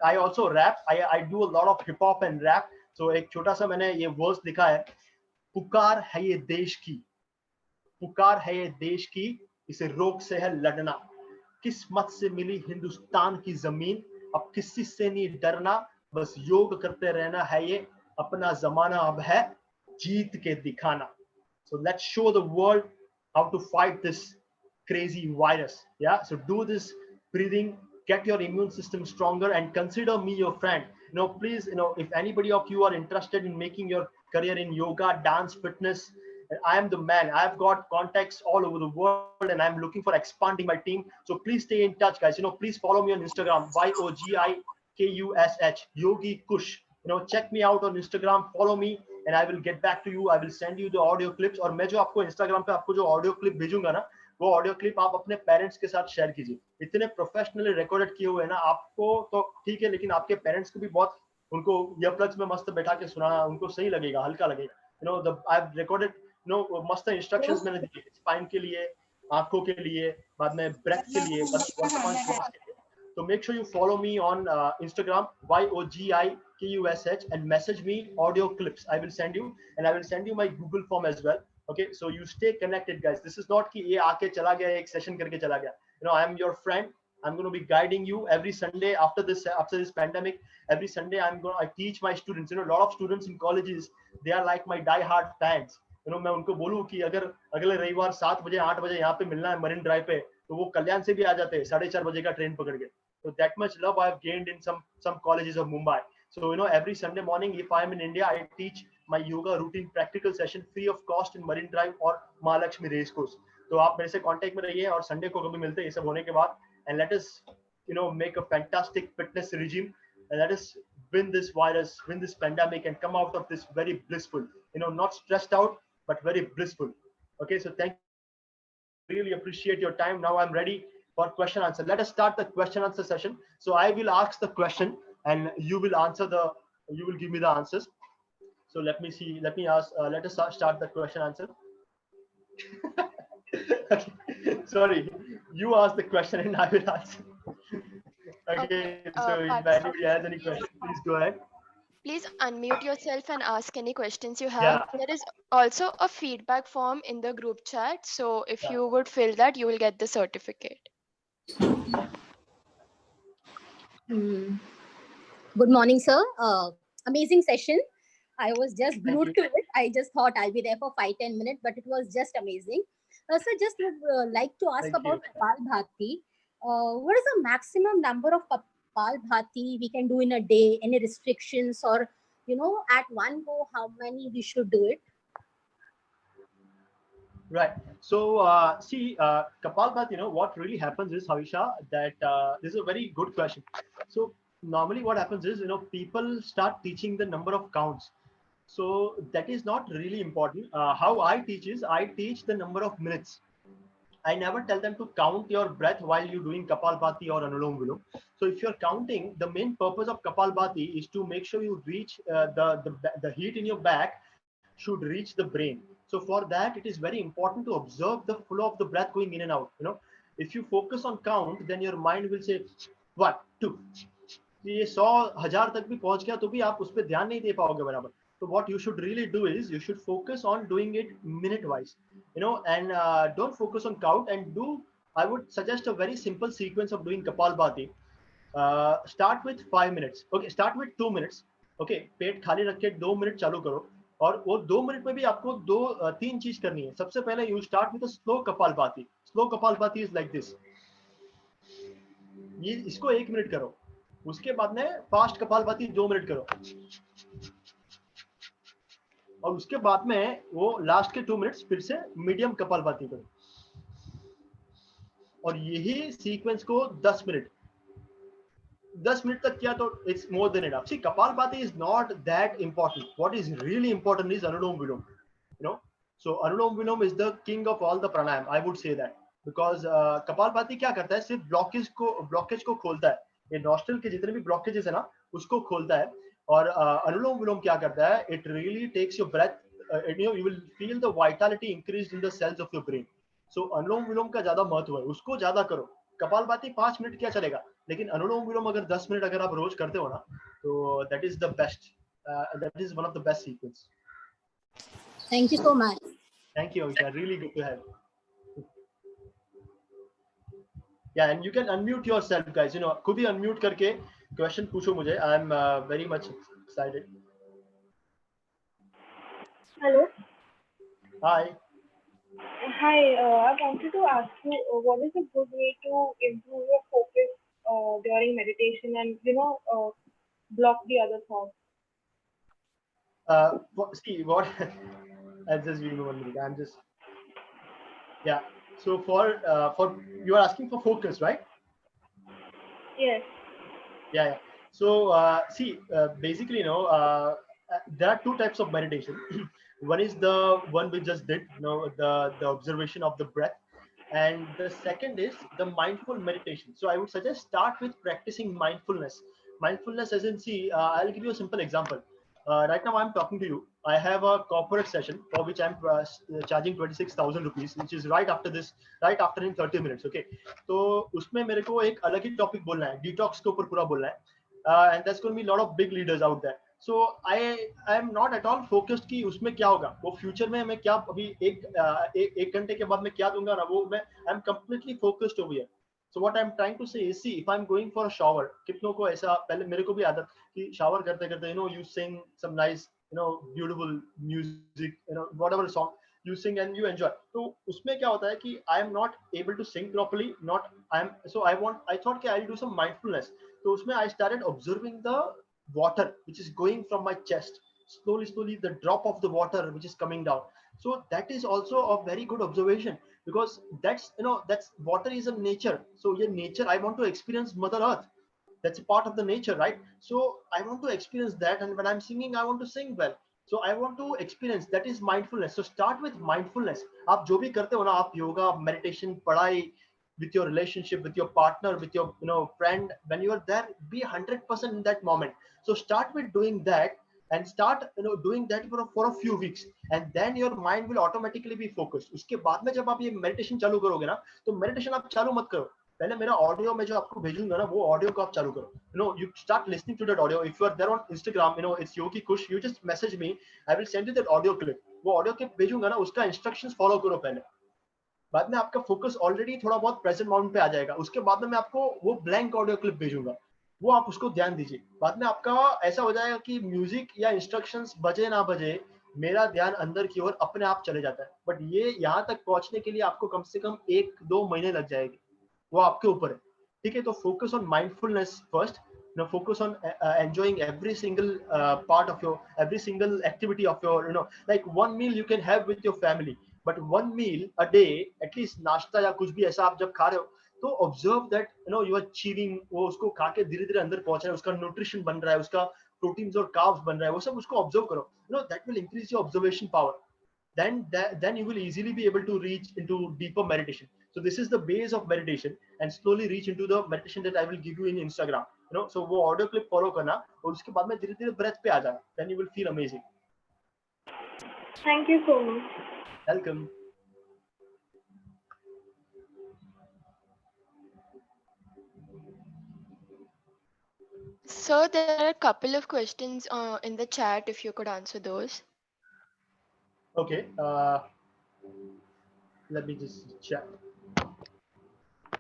I also rap. I do a lot of hip hop and rap. So एक छोटा सा मैंने ये verse लिखा है. पुकार है ये देश की, पुकार है ये देश की, इसे रोक से है लड़ना. किस्मत से मिली हिंदुस्तान की जमीन, अब किसी से नहीं डरना, बस योग करते रहना है ये, अपना जमाना अब है जीत के दिखाना. So let's show the world how to fight this crazy virus. Yeah. So do this breathing, get your immune system stronger, and consider me your friend. Please, if anybody of you are interested in making your career in yoga, dance, fitness, I am the man. I've got contacts all over the world, and I'm looking for expanding my team. So please stay in touch, guys. Please follow me on Instagram, YOGIKUSH, Yogi Kush. Check me out on Instagram, follow me, and I will get back to you. I will send you the audio clips. और मैं जो आपको Instagram पे आपको जो audio clip भेजूंगा ना, वो audio clip आप अपने parents के साथ share कीजिए. इतने professionally recorded किए हुए हैं ना, आपको तो ठीक है, लेकिन आपके parents को भी बहुत, उनको earplugs में मस्त बैठा के सुनाना उनको सही लगेगा, हल्का लगेगा. I've recorded, मस्त instructions मैंने दिए spine के लिए, आंखों के लिए, बाद में breath के लिए, वर्तमान श्वास के लिए. So make sure you follow me on Instagram, YOGIKUSH, and message me audio clips. I will send you, and I will send you my Google form as well. Okay, so you stay connected, guys. This is not कि ये आके चला गया, एक session करके चला गया. I am your friend. I'm going to be guiding you every Sunday after this pandemic. Every Sunday I teach my students. A lot of students in colleges, they are like my die-hard fans. मैं उनको बोलूँ कि अगर अगले रविवार 7 बजे 8 बजे यहाँ पे मिलना है मरीन ड्राइव पे, तो वो कल्याण से भी आ जाते हैं 4:30 बजे का ट्रेन पकड़ के. So that much love I've gained in some colleges of Mumbai. So every Sunday morning, if I'm in India, I teach my yoga routine practical session free of cost in Marine Drive or Mahalakshmi Race Course. तो आप मेरे से contact में रहिए और Sunday को कभी मिलते हैं ये सब होने के बाद, and let us make a fantastic fitness regime, and let us win this virus, win this pandemic, and come out of this very blissful, not stressed out but very blissful. Okay, so thank you guys. I really appreciate your time. Now I'm ready for question answer. Let us start the question answer session. So I will ask the question and you will give me the answers. So let me see. Let us start the question answer. Okay. Sorry, you ask the question and I will answer. Okay. So if anybody has any questions, please go ahead. Please unmute yourself and ask any questions you have. Yeah. There is also a feedback form in the group chat. So if you would fill that, you will get the certificate. Good morning, sir. Amazing session. I was just glued to it. I just thought I'll be there for 5-10 minutes, but it was just amazing. Sir, just would like to ask about Kapalbhati. What is the maximum number of Kapalbhati we can do in a day? Any restrictions, or at one go, how many we should do it? Right. So see, Kapalbhati, what really happens is, Havisha, that this is a very good question. So normally what happens is, people start teaching the number of counts. So that is not really important. How I teach is, I teach the number of minutes. I never tell them to count your breath while you're doing Kapalbhati or Anulom Vilom. So if you're counting, the main purpose of Kapalbhati is to make sure you reach the heat in your back should reach the brain. So for that, it is very important to observe the flow of the breath going in and out. If you focus on count, then your mind will say 1, 2. ये 100,000 तक भी पहुंच गया तो भी आप उस पर ध्यान नहीं दे पाओगे बराबर. So what you should really do is, you should focus on doing it minute wise, and don't focus on count, and I would suggest a very simple sequence of doing Kapalbhati. Start with 5 minutes. Okay, start with 2 minutes. Okay, पेट खाली रख के 2 minute चालू करो, और वो 2 minute में भी आपको तीन चीज करनी है. सबसे पहले you start with slow kapalbhati. Slow kapalbhati is like this. ये इसको 1 मिनट करो. उसके बाद में फास्ट कपालभाति 2 मिनट करो, और उसके बाद में वो लास्ट के 2 मिनट्स फिर से मीडियम कपालभाति करो, और यही सीक्वेंस को 10 मिनट तक किया तो it's more than enough. See Kapalbhati is not that important. What is really important is Anulom Vilom, you know. So Anulom Vilom is the king of all the pranayama, I would say that, because Kapalbhati क्या करता है, सिर्फ ब्लॉकेज को खोलता है. ये नॉस्ट्रल के जितने भी ब्लॉकेजेस है ना, उसको खोलता है. और अनुलोम विलोम क्या करता है, it really takes your breath, you will feel the vitality increased in the cells of your brain. So अनुलोम विलोम का ज्यादा महत्व है, उसको ज्यादा करो. कपालभाति 5 मिनट क्या चलेगा, लेकिन अनुलोम विलोम अगर 10 मिनट अगर आप रोज करते हो ना, तो that is the best, that is one of the best sequence. Thank you so much. Thank you, Aisha. Really good to have you. Yeah, and you can unmute yourself, guys. You know, खुद ही unmute करके question पूछो मुझे. I am very much excited. Hello. Hi. Hi. I wanted to ask you, what is a good way to improve your focus during meditation, and block the other thoughts? See what? I'll just give me 1 minute. I'm just. Yeah. So for you are asking for focus, right? Yes. Yeah. So see, basically, you know, there are two types of meditation. One is the one we just did, you know, the observation of the breath, and the second is the mindful meditation. So I would suggest start with practicing mindfulness. Mindfulness, as in, see, I'll give you a simple example. Right now I'm talking to you. I have a corporate session for which I'm charging 26,000 rupees, which is right after this, right after in 30 minutes. Okay, तो उसमें मेरे को एक अलग ही topic बोलना है, detox के ऊपर पूरा बोलना है. And there's going to be a lot of big leaders out there. So I am not at all focused कि उसमें क्या होगा, वो फ्यूचर में मैं क्या अभी एक घंटे के बाद मैं क्या दूंगा ना, वो मैं I'm completely focused over here. So what I'm trying to say is, see, if I'm going for a shower, कितनों को ऐसा, पहले मेरे को भी आदत कि शावर करते करते, you know, you sing some nice, you know, beautiful music, you know, whatever song you sing and you enjoy. तो उसमें क्या होता है कि I am not able to sing properly, not so I thought कि I'll do some mindfulness. तो उसमें I started observing the water which is going from my chest, slowly the drop of the water which is coming down. So that is also a very good observation, because that's, you know, that's water is a nature. So yeah, nature, I want to experience Mother Earth. That's a part of the nature, right? So I want to experience that, and when I'm singing, I want to sing well. So I want to experience, that is mindfulness. So start with mindfulness. आप जो भी करते हो ना, आप yoga, meditation, पढ़ाई, with your relationship, with your partner, with your, you know, friend, when you are there, be 100% in that moment. So start with doing that, and start, you know, doing that for a few weeks, and then your mind will automatically be focused. उसके बाद में जब आप ये meditation चालू करोगे ना, तो meditation आप चालू मत करो. पहले मेरा ऑडियो में जो आपको भेजूंगा ना, वो ऑडियो को आप चालू करो. You know, you start listening to that audio. If you are there on Instagram, you know, it's Yogi Kush, you just message me, I will send you that audio clip. वो audio clip भेजूंगा ना, उसका instructions follow करो पहले. बाद में आपका focus already थोड़ा बहुत प्रेजेंट मोमेंट पे आ जाएगा. उसके बाद में मैं आपको वो ब्लैंक ऑडियो क्लिप भेजूंगा, वो आप उसको ध्यान दीजिए. बाद में आपका ऐसा हो जाएगा कि म्यूजिक या इंस्ट्रक्शंस बजे ना बजे, मेरा ध्यान अंदर की ओर अपने आप चले जाता है. बट ये यहाँ तक पहुंचने के लिए आपको कम से कम 1-2 महीने लग जाएंगे, वो आपके ऊपर है. ठीक है, तो focus on mindfulness first. Now focus on enjoying every single part of your, every single activity of your, you know, like one meal you can have with your family, but one meal a day at least, नाश्ता या कुछ भी ऐसा आप जब खा रहे हो, तो observe that, you know, you are achieving, वो उसको खा के धीरे धीरे अंदर पहुंच रहा है, उसका न्यूट्रिशन बन रहा है, उसका प्रोटीन्स और कार्ब्स बन रहा है, वो सब उसको ऑब्जर्व करो. You know, that will increase your observation power. Then you will easily be able to reach into deeper meditation. So this is the base of meditation, and slowly reach into the meditation that I will give you in Instagram. You know, so वो audio clip follow करना, और उसके बाद में धीरे धीरे breath पे आ जाना. Then you will feel amazing. Thank you so much. Welcome. So there are a couple of questions in the chat, if you could answer those. Okay. Let me just check.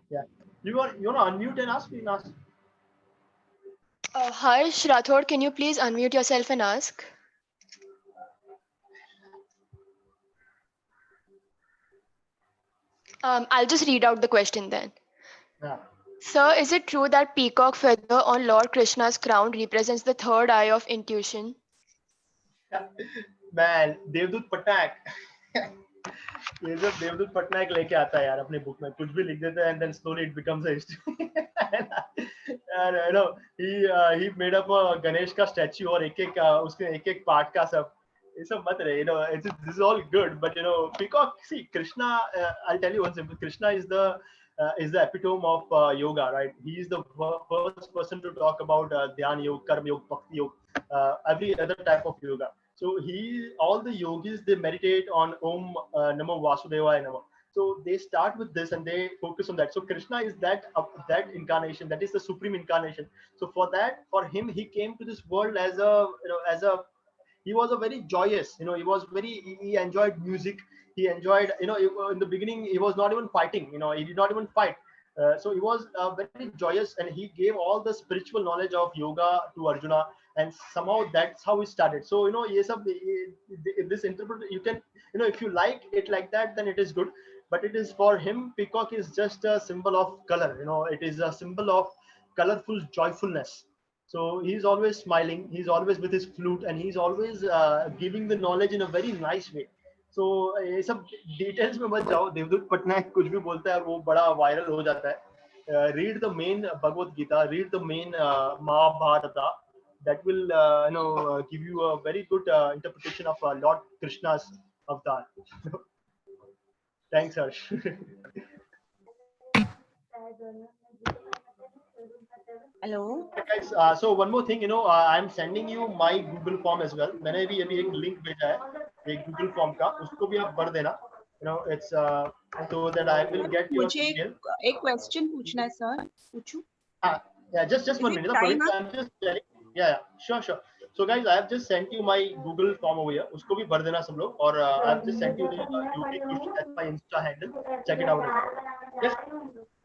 Yeah. You want to unmute and ask me? Ask. Harsh Rathod, can you please unmute yourself and ask? I'll just read out the question then. Yeah. Sir, is it true that peacock feather on Lord Krishna's crown represents the third eye of intuition? Man, देवदूत पटनायक ये सब देवदूत पटनायक लेके आता है यार अपने book में, कुछ भी लिख देता है and then slowly it becomes a history. And you know he made up a Ganesh का statue और एक उसके एक पार्ट का सब ये सब मत रहे, you know, this is all good, but you know peacock, see Krishna, I'll tell you one simple, Krishna is the epitome of yoga, right? He is the first person to talk about dhyan yoga, karma yoga, bhakti yoga, every other type of yoga. So all the yogis, they meditate on Om Namo Vasudevaya Namo. So they start with this and they focus on that. So Krishna is that incarnation, that is the supreme incarnation. So for him, he came to this world as he was a very joyous, you know, he enjoyed music. He enjoyed, you know, in the beginning, he was not even fighting, you know, he did not even fight. So he was very joyous, and he gave all the spiritual knowledge of yoga to Arjuna, and somehow that's how he started. So, you know, yes, this interpret, you can, you know, if you like it like that, then it is good. But it is, for him, peacock is just a symbol of color, you know, it is a symbol of colorful joyfulness. So he's always smiling, he's always with his flute, and he's always giving the knowledge in a very nice way. So ये सब details में मत जाओ, देवदूत पटनायक कुछ भी बोलता है वो बड़ा वायरल हो जाता है. Read the main Bhagavad Gita, read the main Mahabharata. That will give you a very good interpretation of Lord Krishna's avatar. Thanks, Harsh. Hello. Guys, so one more thing, you know, I'm sending you my Google form as well. मैंने भी अभी एक link भेजा है एक Google form का, उसको भी आप भर देना. You know, it's so that I will get your मुझे email. एक क्वेश्चन पूछना है सर, पूछूं? Yeah, just 1 minute. Praveen, I'm just telling. Yeah, sure. So guys, I have just sent you my Google form over here. उसको भी भर देना सब लोग. और I have just sent you the UK question as my Insta handle. Check it out. Yes,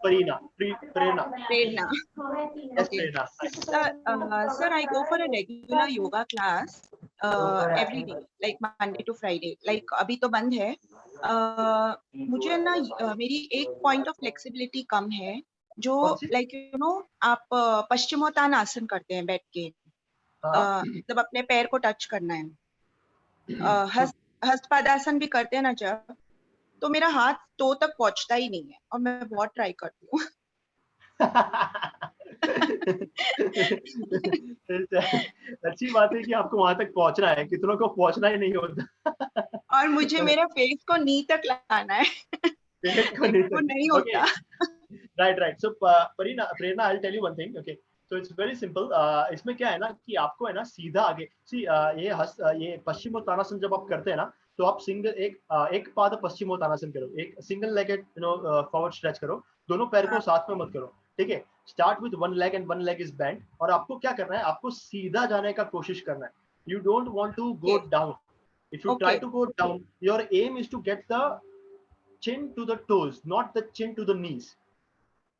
Prerna. Prerna. Yes, Okay. Prerna. Sir, I go for a regular yoga class every day, like Monday to Friday. Like अभी तो बंद है. मुझे ना मेरी एक point of flexibility कम है. जो like you know आप पश्चिमोत्तान आसन करते हैं बैठ के, मतलब अपने पैर को टच करना है. हस्तपादासन भी करते हैं ना जब, तो मेरा हाथ तो तक पहुंचता ही नहीं है और मैं बहुत ट्राई करती हूँ. अच्छी बात है कि आपको वहां तक पहुंचना है, कितनों को पहुंचना ही नहीं होता. और मुझे मेरा फेस को नी तक लाना है. वो नहीं होता. Right. So Prerna, I'll tell you one thing. Okay, so it's very simple. इसमें क्या है ना कि आपको है ना सीधा आगे, ये पश्चिमोत्तानासन जब आप करते हैं ना, तो आप एक पाद पश्चिमोत्तानासन करो, एक सिंगल लेगेड फॉरवर्ड स्ट्रेच करो, दोनों पैर को साथ में मत करो, ठीक है. Start with one leg and one leg is bent, और आपको क्या करना है, आपको सीधा जाने का कोशिश करना है. You don't want to go down. If you try to go down, your aim is to get the chin to the toes, not the chin to the knees.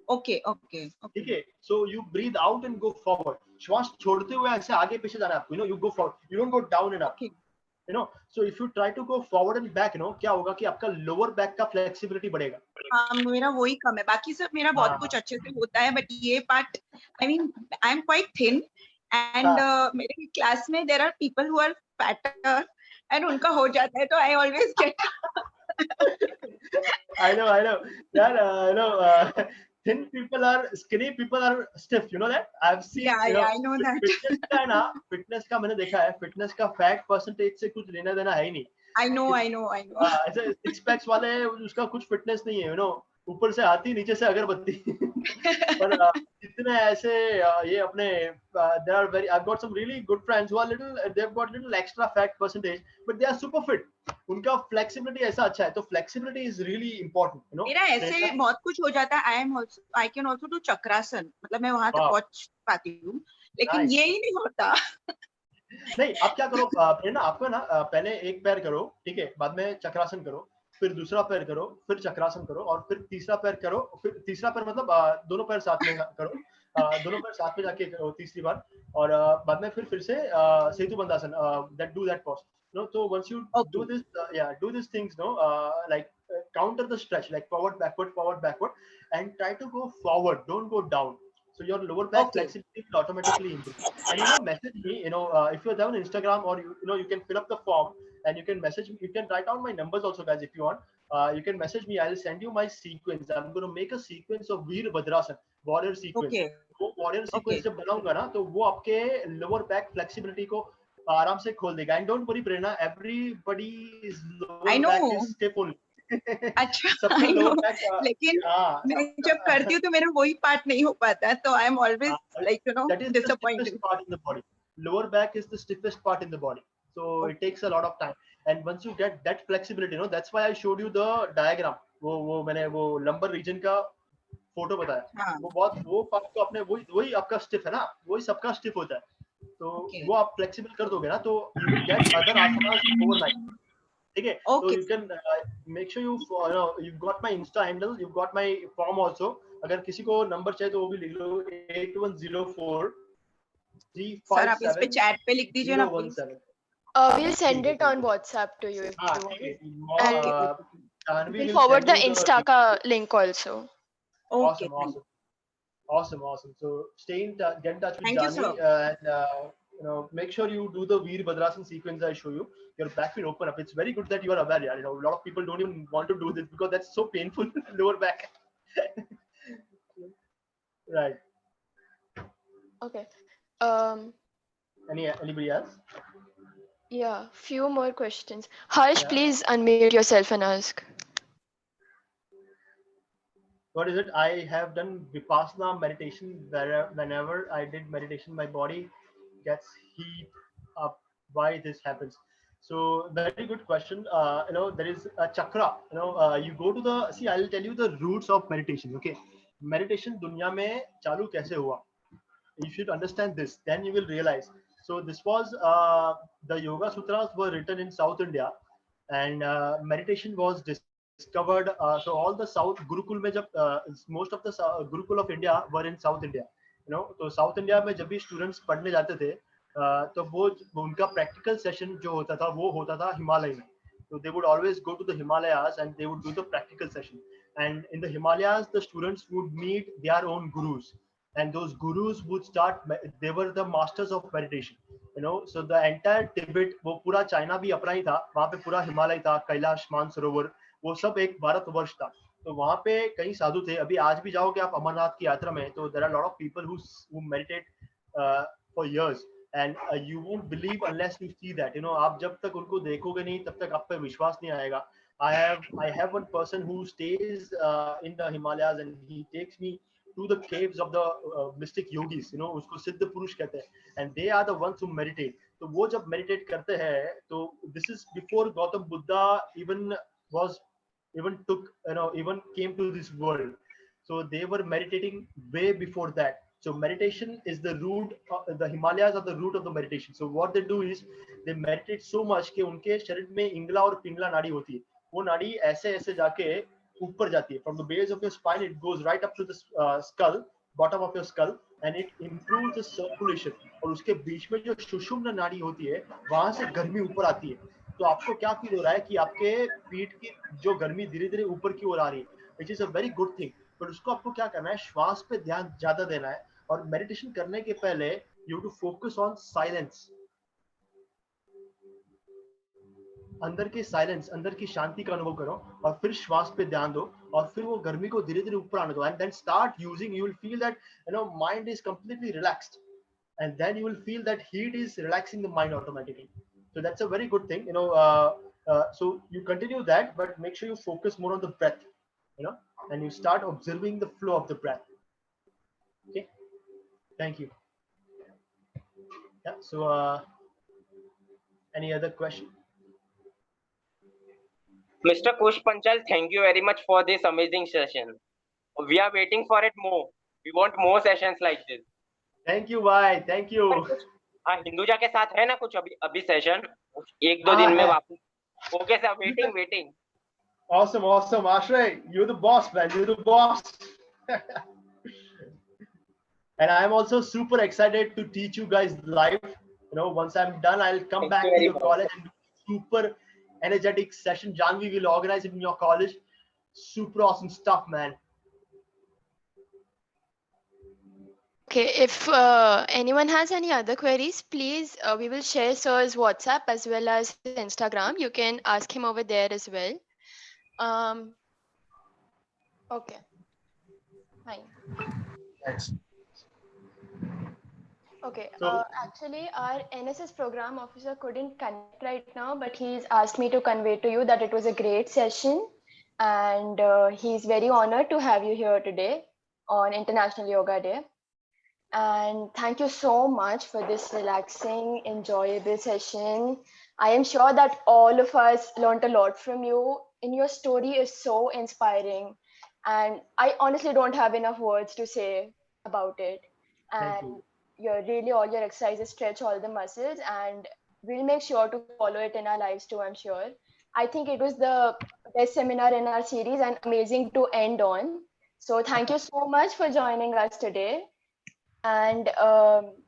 Okay. ठीक है. So you breathe out and go forward. श्वास छोड़ते हुए ऐसे आगे पीछे जाना है आपको. You know, you go forward. You don't go down and up. You know, so if you try to go forward and back, you know, क्या होगा कि आपका lower back का flexibility बढ़ेगा. हाँ, मेरा वही कम है. बाकी सब मेरा बहुत कुछ अच्छे से होता है, but ये part, I mean, I am quite thin, and मेरे क्लास में there are people who are fatter, and उनका हो जाता है, तो I always get. I know. Yeah, thin people are, skinny people are stiff. You know that? I've seen. Yeah, I know that. Fitness का है ना, fitness का मैंने देखा है. Fitness का fat percentage से कुछ लेना देना है ही नहीं. I know. ऐसे six packs वाले उसका कुछ fitness नहीं है. You know, ऊपर से आती, नीचे से अगरबत्ती. पर जितने ऐसे ये अपने there are very, I've got some really good friends who are they've got little extra fat percentage, but they are super fit. उनका flexibility ऐसा अच्छा है, तो flexibility is really important, you know. मेरा ऐसे बहुत कुछ हो जाता है. I can also do चक्रासन, मतलब मैं वहां तक पहुंच पाती हूँ, लेकिन ये ही नहीं होता. नहीं, आप क्या करो, प्रेरणा, आपको ना पहले एक पैर करो, ठीक है, बाद में चक्रासन करो, फिर दूसरा पैर करो, फिर चक्रासन करो, और फिर तीसरा पैर करो, फिर तीसरा पैर मतलब दोनों पैर साथ में करो, दोनों पैर साथ में जाके करो तीसरी बार, और बाद में फिर से सेतु bandhasana, that do that pose. No, so once you do Okay. this, do these things, no, like counter the stretch, like forward, backward, and try to go forward. Don't go down. So your lower back Okay. flexibility will automatically improve. And message me. If you're there on Instagram, or you can fill up the form and you can message me. You can write down my numbers also, guys, if you want. You can message me. I'll send you my sequence. I'm going to make a sequence of Veerbhadrasan, warrior sequence. Okay. वो warrior sequence Okay. जब बनाऊंगा ना, तो वो आपके lower back flexibility को आराम से खोल देगा. And don't worry, Prerna, everybody's lower I back know. is stiff only. अच्छा, सबका I know. lower back, लेकिन हाँ, मैं जब करती हूँ तो मेरा वही पार्ट नहीं हो पाता, तो I am always like that is the disappointed. stiffest part in the body. Lower back is the stiffest part in the body, so it takes a lot of time. And once you get that flexibility, that's why I showed you the diagram. वो मैंने वो lumbar region का photo बताया. हाँ. वो part तो अपने वही आपका स्टिफ है ना, वही सबका स्टिफ होता है. तो वो आप फ्लेक्सिबल कर दोगे ना, तो you will get other asanas overnight. ठीक है. So you can make sure you've got my Insta handle, you've got my form also. अगर किसी को नंबर चाहिए तो वो भी लिख लो, 8104 सर आप इस पे चैट पे लिख दीजिए ना please. We'll send it on WhatsApp to you if you want. And we'll forward the Insta ka link also. Okay. Awesome. So stay in touch, get in touch with Thank you, Jani, and make sure you do the Veerbhadrasan sequence I show you. Your back will open up. It's very good that you are aware. Yeah, a lot of people don't even want to do this because that's so painful. Lower back. Right. Okay. Anybody else? Yeah, few more questions. Harsh, please unmute yourself and ask. What is it? I have done Vipassana meditation whenever I did meditation, my body gets heat up. Why this happens? So very good question. There is a chakra. You go to the, see, I'll tell you the roots of meditation. Okay, meditation दुनिया में चालू कैसे हुआ? You should understand this. Then you will realize. So this was the Yoga Sutras were written in South India, and meditation was discovered. So all the South Gurukul में जब most of the Gurukul of India were in South India. तो South India में जब भी students पढ़ने जाते थे, तो वो उनका practical session जो होता था वो होता था हिमालय में. So they would always go to the Himalayas and they would do the practical session. And in the Himalayas, the students would meet their own gurus. And those gurus would start, they were the masters of meditation. So the entire Tibet, वो पूरा China भी अपना ही था, वहाँ पे पूरा हिमालय था, कैलाश, मानसरोवर, वो सब एक भारतवर्ष था. तो वहाँ पे कई साधु थे. अभी आज भी जाओगे आप अमरनाथ की यात्रा में, तो there are a lot of people who meditate for years. And you won't believe unless you see that. आप जब तक उनको देखोगे नहीं, तब तक आप पे विश्वास नहीं आएगा. I have one person who stays in the Himalayas and he takes me to the caves of the mystic yogis. उसको सिद्ध पुरुष कहते हैं. And they are the ones who meditate. तो वो जब meditate करते हैं, तो this is before Gautam Buddha even came to this world. So they were meditating way before that. So meditation is the root. The Himalayas are the root of the meditation. So what they do is they meditate so much कि उनके शरीर में इंगला और पिंगला नाड़ी होती है. वो नाड़ी ऐसे ऐसे जाके ऊपर जाती है. From the base of your spine, it goes right up to the skull, bottom of your skull, and it improves the circulation. और उसके बीच में जो सुषुम्ना नाड़ी होती है, वहां से गर्मी ऊपर आती है. तो आपको क्या फील हो रहा है कि आपके पीठ की जो गर्मी धीरे धीरे ऊपर की ओर आ रही है, which is a very good thing. पर उसको आपको क्या करना है, श्वास पे ध्यान ज्यादा देना है. और मेडिटेशन करने के पहले you have to focus on silence. अंदर की साइलेंस, अंदर की शांति का अनुभव करो और फिर श्वास पे ध्यान दो और फिर वो गर्मी को धीरे धीरे ऊपर आने दो. And then start using, you will feel that mind is completely relaxed, and then you will feel that heat is relaxing the mind automatically. So that's a very good thing. So you continue that, but make sure you focus more on the breath, and you start observing the flow of the breath. Okay, thank you. Yeah, so any other question? Mr. Kush Panchal, thank you very much for this amazing session. We are waiting for it more. We want more sessions like this. Thank you, bye. Thank you. हाँ, हिंदुजा के साथ है ना कुछ अभी session, 1-2 दिन में वापस. Okay sir, waiting. Awesome, Ashray, you're the boss, man. You're the boss. And I'm also super excited to teach you guys live. Once I'm done, I'll come Thank you back to very your much. college and do super energetic session. Janvi will organize it in your college. Super awesome stuff, man. Okay, if anyone has any other queries, please, we will share Sir's WhatsApp as well as his Instagram. You can ask him over there as well. Um, okay, fine. Thanks. Okay, So actually, our NSS program officer couldn't connect right now, but he's asked me to convey to you that it was a great session, and he's very honored to have you here today on International Yoga Day. And thank you so much for this relaxing, enjoyable session. I am sure that all of us learned a lot from you. And your story is so inspiring. And I honestly don't have enough words to say about it. thank And you. really all your exercises stretch all the muscles, and we'll make sure to follow it in our lives too, I'm sure. I think it was the best seminar in our series and amazing to end on. So thank you so much for joining us today. And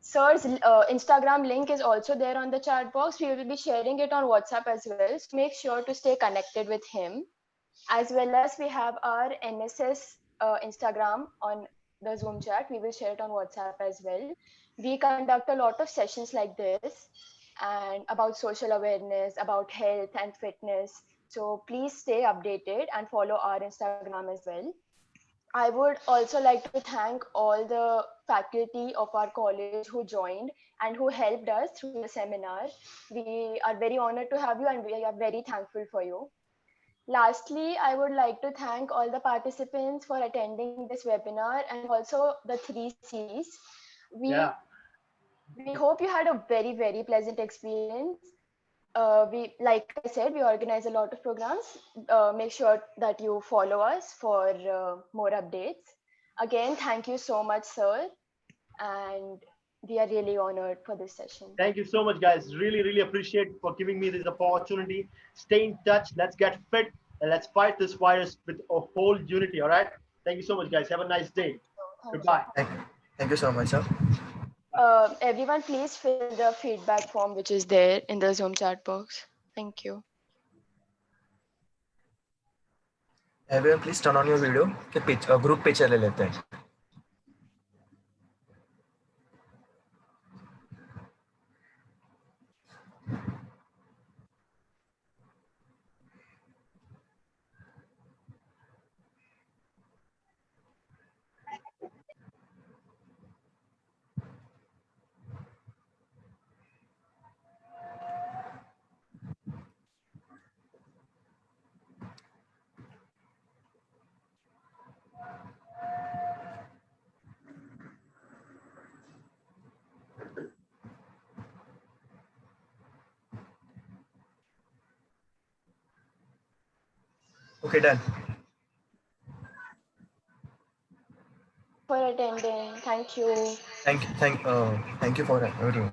Sir's Instagram link is also there on the chat box. We will be sharing it on WhatsApp as well. So make sure to stay connected with him. As well as we have our NSS Instagram on the Zoom chat. We will share it on WhatsApp as well. We conduct a lot of sessions like this and about social awareness, about health and fitness. So please stay updated and follow our Instagram as well. I would also like to thank all the faculty of our college who joined and who helped us through the seminar. We are very honored to have you and we are very thankful for you. Lastly, I would like to thank all the participants for attending this webinar and also the three C's. We, Yeah. we hope you had a very, very pleasant experience. Like I said, we organize a lot of programs. Make sure that you follow us for more updates. Again, thank you so much, sir, and we are really honored for this session. Thank you so much, guys. Really, really appreciate for giving me this opportunity. Stay in touch. Let's get fit and let's fight this virus with a whole unity. All right. Thank you so much, guys. Have a nice day. Thank Goodbye. you. Thank you so much, sir. Everyone, please fill the feedback form which is there in the Zoom chat box. Thank you. Everyone, please turn on your video. Group पे चले लेते हैं. Okay, done. For attending. Thank you. Thank you for everything.